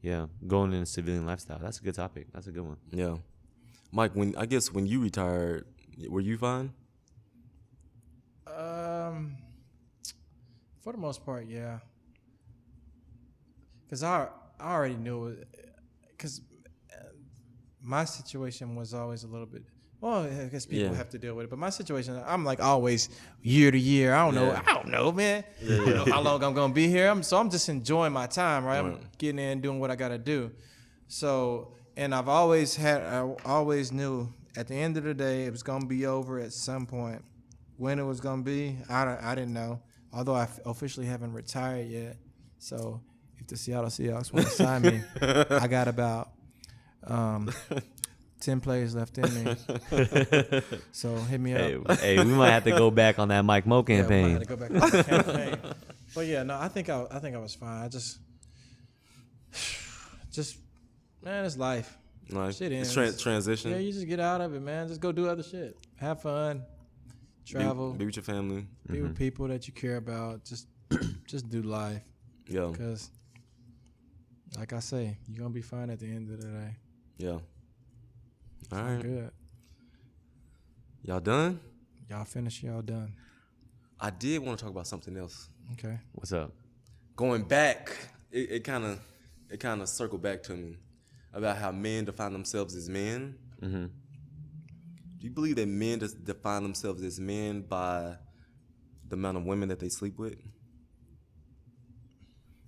Yeah. Going in a civilian lifestyle. That's a good topic. That's a good one. Yeah. Mike, when you retired, were you fine? For the most part, yeah. Because I already knew, because my situation was always a little bit. Well, I guess people Yeah. have to deal with it, but my situation, I'm like always year to year. I don't know, man. I don't know how long I'm gonna be here. So I'm just enjoying my time, right? I'm getting in, doing what I gotta do. So, and I always knew at the end of the day it was gonna be over at some point. When it was gonna be, I didn't know. Although I officially haven't retired yet. So if the Seattle Seahawks want to sign me, I got about 10 players left in me. So hit me up. Hey, we might have to go back on that Mike Mo Yeah, we might campaign. have to go back to the campaign. But yeah, no, I think I was fine. I just man, it's life. Like, Shit it's ends. transition. Yeah, you just get out of it, man. Just go do other shit. Have fun. travel, be with your family. be with people that you care about. Just do life. Yeah. Because, like I say, you're gonna be fine at the end of the day. Yeah. All I'm right. good. Y'all done? Y'all finish. Y'all done. I did want to talk about something else. Okay. What's up? Going back, it kind of circled back to me about how men define themselves as men. Mm-hmm. Do you believe that men just define themselves as men by the amount of women that they sleep with?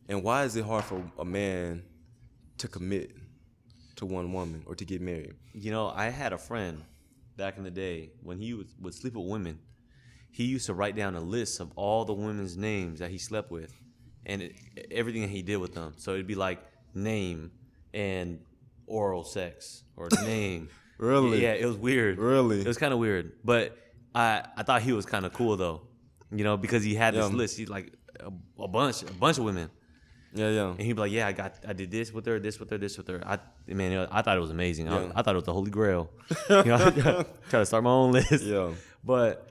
And why is it hard for a man to commit to one woman or to get married? You know, I had a friend back in the day when he would sleep with women. He used to write down a list of all the women's names that he slept with and everything that he did with them. So it'd be like name and oral sex or name. Really? Yeah, it was weird. Really? It was kind of weird. But I thought he was kind of cool though, you know, because he had this list. He's like a bunch of women. Yeah. And he'd be like, yeah, I did this with her, this with her, this with her. I thought it was amazing. Yeah. I thought it was the Holy Grail. You know, try to start my own list. Yeah. But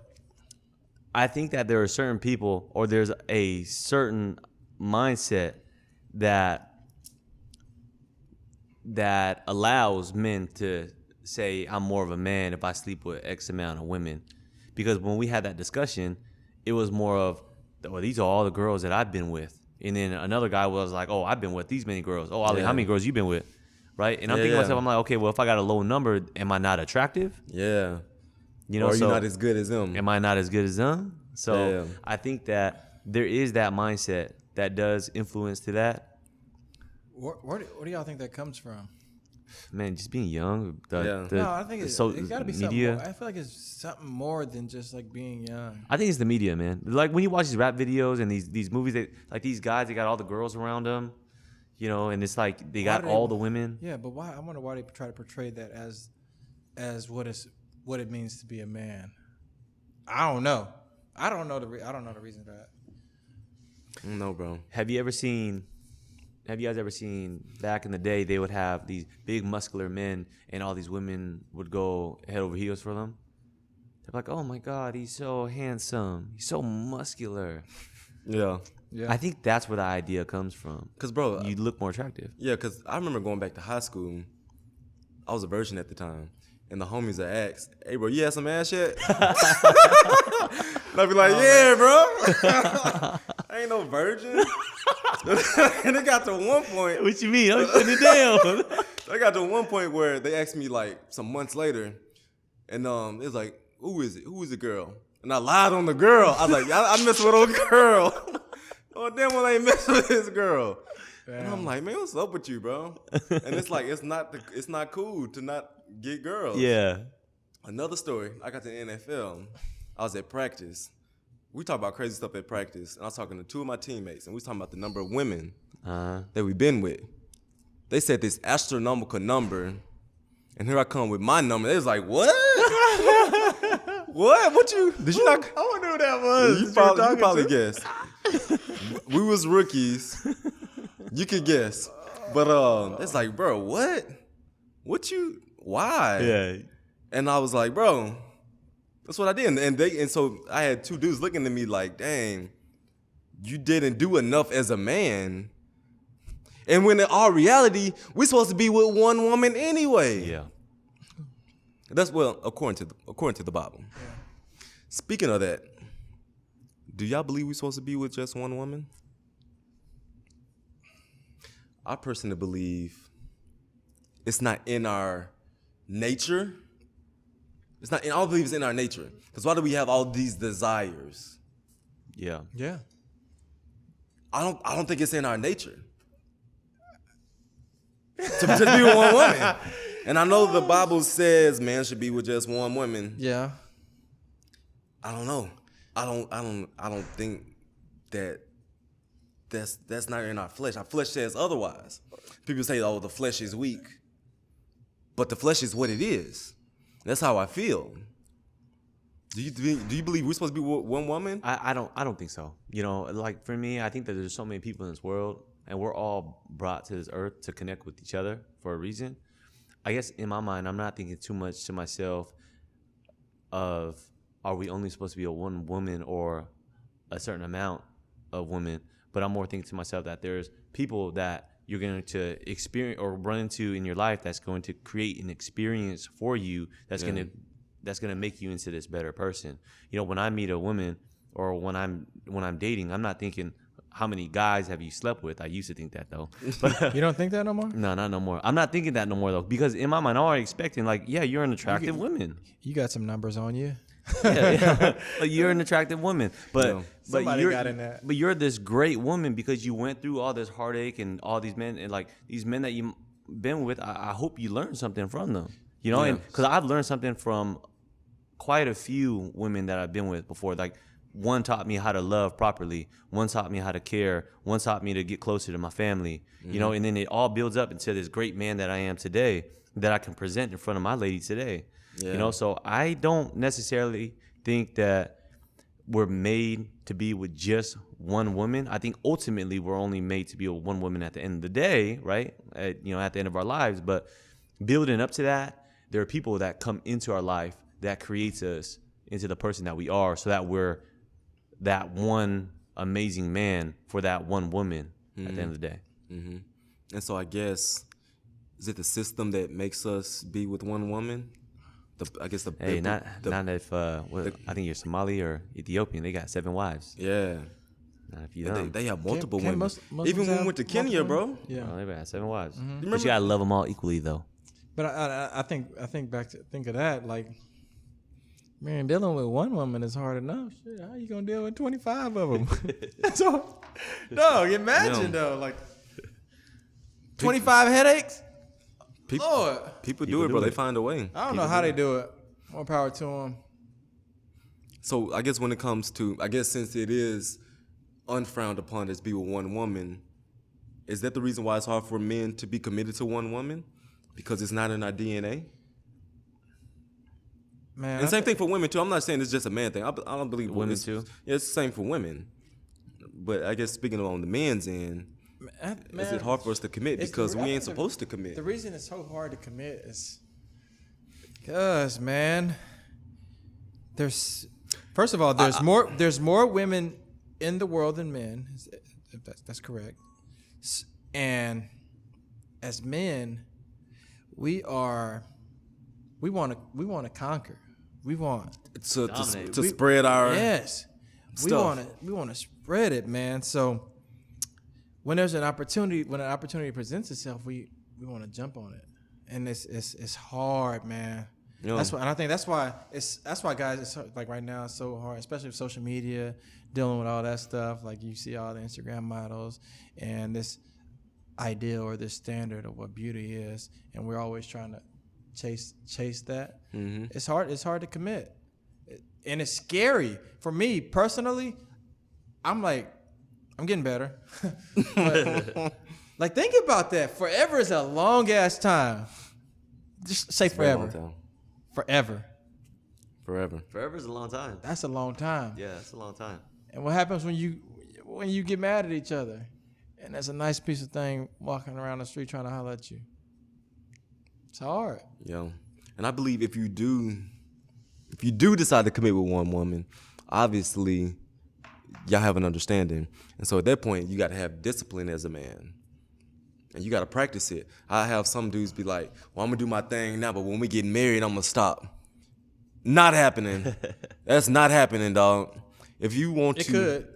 I think that there are certain people, or there's a certain mindset that allows men to say, I'm more of a man if I sleep with X amount of women. Because when we had that discussion, it was more of, well, these are all the girls that I've been with. And then another guy was like, oh, I've been with these many girls. Oh, Ali, how many girls you been with? Right? And I'm thinking to myself, I'm like, okay, well, if I got a low number, am I not attractive? Yeah. You know, or are so you not as good as them? am I not as good as them? So Yeah. I think that there is that mindset that does influence to that. Where do y'all think that comes from? Man, just being young. No, I think it's got to be something media. more. I feel like it's something more than just like being young. I think it's the media, man. Like when you watch these rap videos and these movies, that like these guys, they got all the girls around them, you know, and it's like they got all the women. Yeah, but why? I wonder why they try to portray that as what it means to be a man. I don't know. I don't know the reason for that. No, bro. Have you guys ever seen back in the day, they would have these big muscular men and all these women would go head over heels for them? They're like, oh my God, he's so handsome. He's so muscular. Yeah. I think that's where the idea comes from. Because, bro. You look more attractive. Yeah, because I remember going back to high school. I was a virgin at the time. And the homies are asked, hey, bro, you had some ass yet? And I'd be like, yeah, bro. I ain't no virgin. And it got to one point. What you mean? I'm shutting it down. I got to one point where they asked me like some months later. And it was like, who is it? Who is the girl? And I lied on the girl. I was like, I mess with a girl. Oh, damn, well, I ain't messing with this girl. Damn. And I'm like, man, what's up with you, bro? And it's like, it's not cool to not get girls. Yeah. Another story, I got to the NFL. I was at practice. We talk about crazy stuff at practice. And I was talking to two of my teammates, and we was talking about the number of women that we've been with. They said this astronomical number, and here I come with my number. They was like, what? What? What you? Did you not? I wonder who that was. You probably guessed. We was rookies. You could guess. But it's like, bro, what? What you? Why? Yeah. And I was like, bro, that's what I did. And so I had two dudes looking at me like, dang, you didn't do enough as a man. And when in all reality, we're supposed to be with one woman anyway. Yeah. That's according to the Bible. Yeah. Speaking of that, do y'all believe we're supposed to be with just one woman? I personally believe it's not in our nature. I don't believe it's in our nature. Because why do we have all these desires? Yeah. Yeah. I don't think it's in our nature to be with one woman. And I know the Bible says man should be with just one woman. Yeah. I don't know. I don't think that's not in our flesh. Our flesh says otherwise. People say, oh, the flesh is weak. But the flesh is what it is. That's how I feel. Do you believe we're supposed to be with one woman? I don't think so. You know, like for me, I think that there's so many people in this world, and we're all brought to this earth to connect with each other for a reason. I guess in my mind, I'm not thinking too much to myself of, are we only supposed to be a one woman or a certain amount of women? But I'm more thinking to myself that there's people that you're going to experience or run into in your life that's going to create an experience for you that's going to make you into this better person. You know, when I meet a woman or when I'm dating, I'm not thinking how many guys have you slept with. I used to think that though. But You don't think that no more? no, not no more. I'm not thinking that no more though, because in my mind I'm already expecting like, yeah, you're an attractive woman. You got some numbers on you. Yeah. Like, you're an attractive woman, but Somebody you're, got in that. But you're this great woman because you went through all this heartache and all these men and like these men that you've been with. I hope you learned something from them, you know, and because I've learned something from quite a few women that I've been with before. Like one taught me how to love properly, one taught me how to care, one taught me to get closer to my family, you know, and then it all builds up into this great man that I am today that I can present in front of my lady today. Yeah. You know, so I don't necessarily think that we're made to be with just one woman. I think ultimately we're only made to be with one woman at the end of the day, right? At the end of our lives. But building up to that, there are people that come into our life that creates us into the person that we are, so that we're that one amazing man for that one woman at the end of the day. Mm-hmm. And so I guess, is it the system that makes us be with one woman? I think you're Somali or Ethiopian. They got 7 wives. Yeah. If you don't, they have multiple women. Even when we went to Kenya, bro. Yeah, they got 7 wives. Mm-hmm. But you gotta love them all equally, though. But I think of that, like, man, dealing with one woman is hard enough. Shit, how you gonna deal with 25 of them? So, no, imagine though, like 25 headaches. People do it, bro. They find a way. I don't know how they do it. More power to them. So I guess when it comes to, since it is unfrowned upon to be with one woman, is that the reason why it's hard for men to be committed to one woman? Because it's not in our DNA? Man, and same thing for women too. I'm not saying it's just a man thing. I don't believe women too. Yeah, it's the same for women. But I guess speaking on the men's end, is it hard for us to commit because we ain't supposed to commit? The reason it's so hard to commit is because, man, there's more women in the world than men. That's correct. And as men, we want to conquer. We want to spread our stuff. We want to spread it, man. So when there's an opportunity, presents itself, we want to jump on it, and it's hard, man. Yeah. That's why, and I think that's why guys, it's like right now it's so hard, especially with social media, dealing with all that stuff. Like you see all the Instagram models and this ideal or this standard of what beauty is, and we're always trying to chase that. Mm-hmm. It's hard to commit, and it's scary for me personally. I'm getting better. But, like, think about that. Forever is a long ass time. Just say forever. Forever is a long time. That's a long time. Yeah, that's a long time. And what happens when you get mad at each other, and there's a nice piece of thing walking around the street trying to holler at you? It's hard. Yeah. And I believe if you do decide to commit with one woman, obviously y'all have an understanding. And so at that point, you got to have discipline as a man. And you got to practice it. I have some dudes be like, well, I'm going to do my thing now, but when we get married, I'm going to stop. Not happening. That's not happening, dog. If you want to. It could.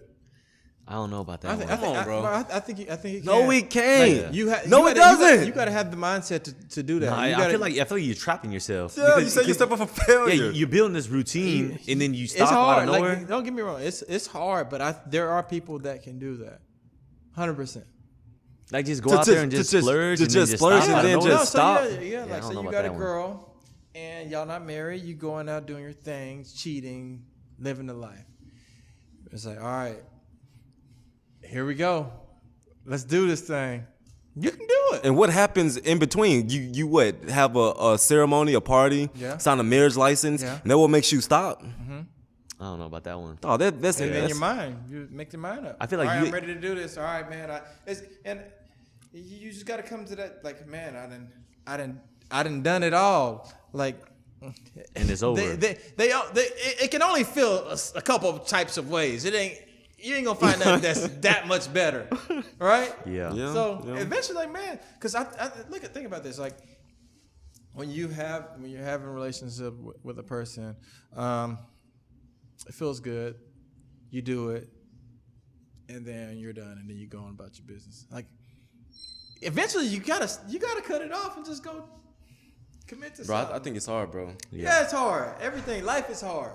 I don't know about that. Come on, bro. I think it can. No, we can't. Like, it doesn't. You got to have the mindset to do that. No, I feel like you're trapping yourself. Yeah, you set yourself up for failure. Yeah, you're building this routine, and then you stop out of nowhere. Like, don't get me wrong. It's hard, but there are people that can do that. 100%. Like just go out there and just splurge, and just splurge, and then just stop. Yeah, like so you got a girl, and y'all not married. You going out doing your things, cheating, living the life. It's like, all right. Here we go. Let's do this thing. You can do it. And what happens in between? You what? Have a ceremony, a party, sign a marriage license, and that what makes you stop? Mm-hmm. I don't know about that one. Oh, that's in your mind. You make your mind up. I feel like I'm ready to do this. All right, man. And you just got to come to that. Like, man, I done done it all. Like, and it's over. It can only feel a couple of types of ways. You ain't gonna find nothing that's that much better, right? Yeah. So eventually, like, man, because think about this, like when you're having a relationship with a person, it feels good, you do it, and then you're done, and then you go on about your business. Like eventually, you gotta cut it off and just go commit to something. I think it's hard, bro. Yeah, it's hard. Life is hard.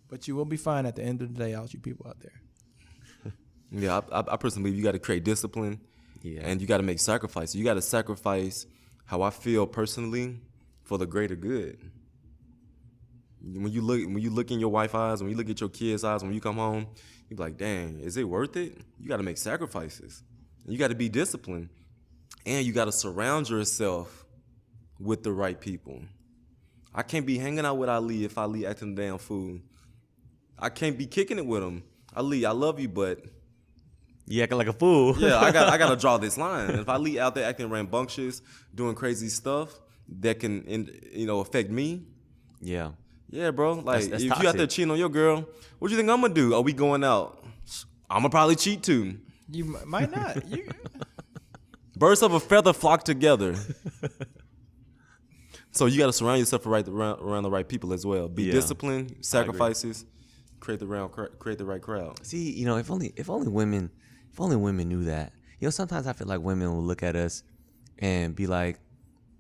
But you will be fine at the end of the day, all you people out there. Yeah, I personally believe you got to create discipline, and you got to make sacrifices. You got to sacrifice how I feel personally for the greater good. When you look in your wife's eyes, when you look at your kids' eyes, when you come home, you be like, dang, is it worth it? You got to make sacrifices. You got to be disciplined, and you got to surround yourself with the right people. I can't be hanging out with Ali if Ali acting a damn fool. I can't be kicking it with him. Ali, I love you, but you acting like a fool. Yeah, I got to draw this line. If Ali out there acting rambunctious, doing crazy stuff that can, affect me. Yeah. Yeah, bro. Like that's if toxic. you out there cheating on your girl, what you think I'm gonna do? Are we going out? I'm gonna probably cheat too. You might not. Birds of a feather flock together. So you got to surround yourself around the right people as well. Be disciplined, sacrifices, create the right crowd. See, if only women knew that. Sometimes I feel like women will look at us and be like,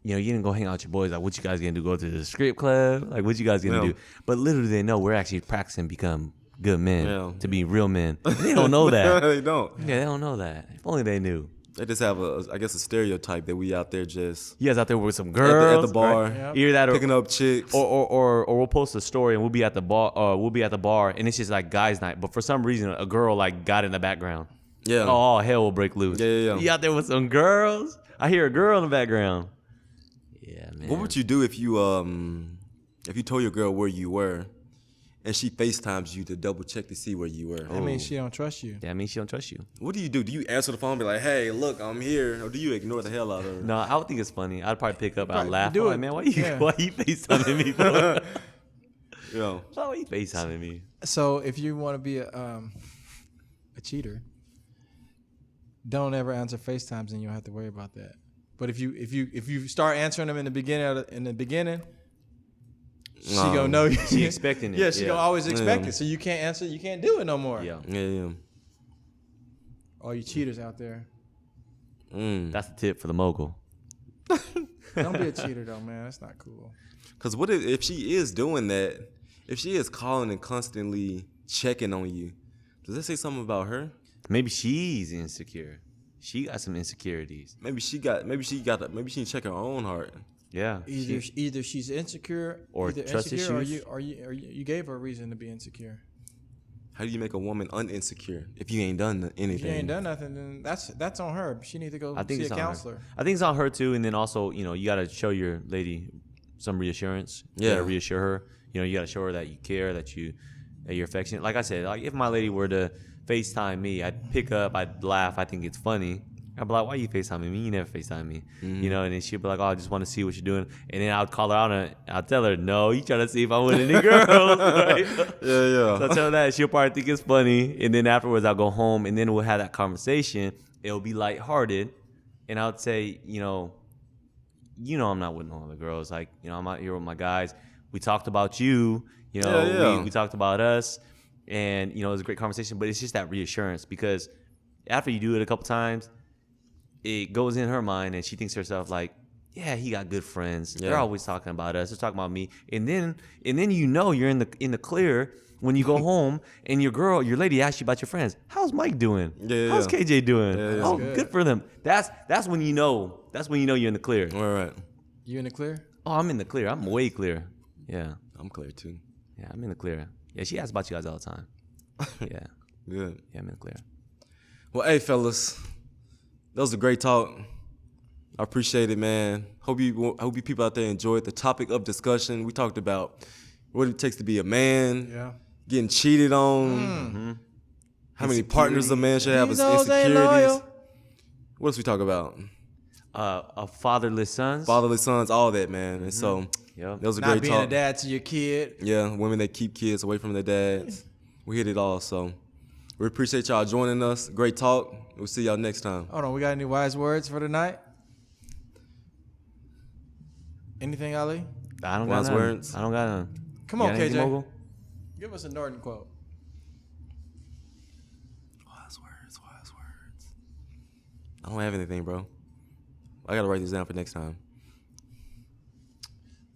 you didn't go hang out with your boys. Like, what you guys gonna do? Go to the strip club? Like, what you guys gonna do? But literally, they know we're actually practicing become good men to be real men. They don't know that. They don't. Yeah, they don't know that. If only they knew. They just have a stereotype that we out there just you guys out there with some girls at the bar, right? Either that or picking up chicks, or we'll post a story and we'll be at the bar, and it's just like guys' night. But for some reason, a girl like got in the background. Yeah. Oh, hell will break loose. Yeah. You out there with some girls? I hear a girl in the background. Yeah, man. What would you do if you told your girl where you were, and she FaceTimes you to double check to see where you were? That means she don't trust you. That means she don't trust you. What do you do? Do you answer the phone and be like, hey, look, I'm here? Or do you ignore the hell out of her? No, I would think it's funny. I'd probably pick up and laugh. do it. Like, man, why you FaceTiming me, bro? Why you FaceTiming me? So if you want to be a cheater, don't ever answer FaceTimes and you don't have to worry about that. But if you start answering them in the beginning, she gonna know you. She expecting it. Yeah, she gonna always expect it. So you can't answer. You can't do it no more. Yeah. All you cheaters out there. That's the tip for the mogul. Don't be a cheater though, man. That's not cool. Because what if she is doing that? If she is calling and constantly checking on you, does that say something about her? Maybe she's insecure. She got some insecurities. Maybe she didn't check her own heart. Yeah. Either she's insecure or trust issues, or you gave her a reason to be insecure. How do you make a woman uninsecure if you ain't done anything? If you ain't done nothing, then that's on her. She needs to go see a counselor. I think it's on her too, and then also, you got to show your lady some reassurance. You got to reassure her. You got to show her that you care, that you're affectionate. Like I said, like if my lady were to FaceTime me, I'd pick up, I'd laugh, I think it's funny. I'd be like, why you FaceTiming me? You never FaceTime me. And then she'd be like, oh, I just want to see what you're doing. And then I'd call her out and I'd tell her, no, you trying to see if I'm with any girls. Right? Yeah. So I tell her that, she'll probably think it's funny. And then afterwards, I'll go home and then we'll have that conversation. It'll be lighthearted. And I would say, I'm not with no other girls. Like, I'm out here with my guys. We talked about you. We talked about us. And, it was a great conversation. But it's just that reassurance because after you do it a couple times, it goes in her mind and she thinks to herself like, yeah, he got good friends. Yeah. They're always talking about us. They're talking about me. And then you're in the clear when you go home and your lady asks you about your friends. How's Mike doing? How's KJ doing? Yeah. Oh, good for them. That's when you know. That's when you know you're in the clear. All right. You in the clear? Oh, I'm in the clear. I'm way clear. Yeah. I'm clear too. Yeah, I'm in the clear. Yeah, she asks about you guys all the time. Yeah. Good. Yeah, I'm in the clear. Well, hey, fellas. That was a great talk. I appreciate it, man. Hope you people out there enjoyed the topic of discussion. We talked about what it takes to be a man, getting cheated on, how many partners a man should have, his insecurities. What else we talk about? Fatherless sons. fatherless sons, all that, man. And so Yep. that was a Not great being talk. a dad to your kid. Yeah, women that keep kids away from their dads. We hit it all. So we appreciate y'all joining us. Great talk. We'll see y'all next time. Hold on, we got any wise words for tonight? Anything, Ali? I don't got Wise none. words? I don't got none. Come You on, got anything, KJ. Mogul? Give us a Norton quote. Wise words. I don't have anything, bro. I gotta write this down for next time.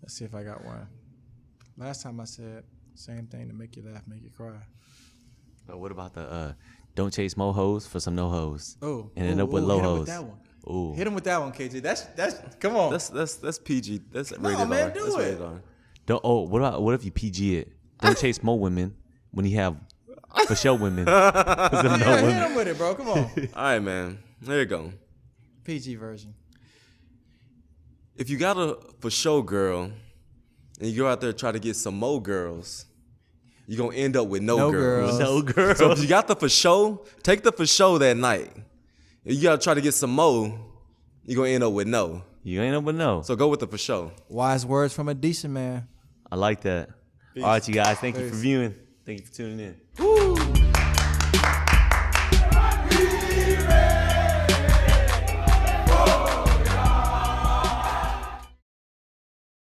Let's see if I got one. Last time I said same thing to make you laugh, make you cry. What about the don't chase mo hoes for some no hoes? Oh, And end up with low hit him hoes. with that one. Ooh. Hit him with that one, KJ. That's come on. That's PG. That's No, rated man, R. do That's it. rated R. What if you PG it? Don't chase mo women when you have for show women. 'Cause them no Yeah, hit women. him with it, bro. Come on. All right, man. There you go. PG version. If you got a for show girl and you go out there and try to get some more girls, you're gonna end up with no No girls. girls. No girl. So if you got the for show, take the for show that night. If you gotta try to get some more, you're gonna end up with no. You ain't up with no. So go with the for show. Wise words from a decent man. I like that. All right, you guys. Thank you for Peace. viewing. Thank you for tuning in. Woo!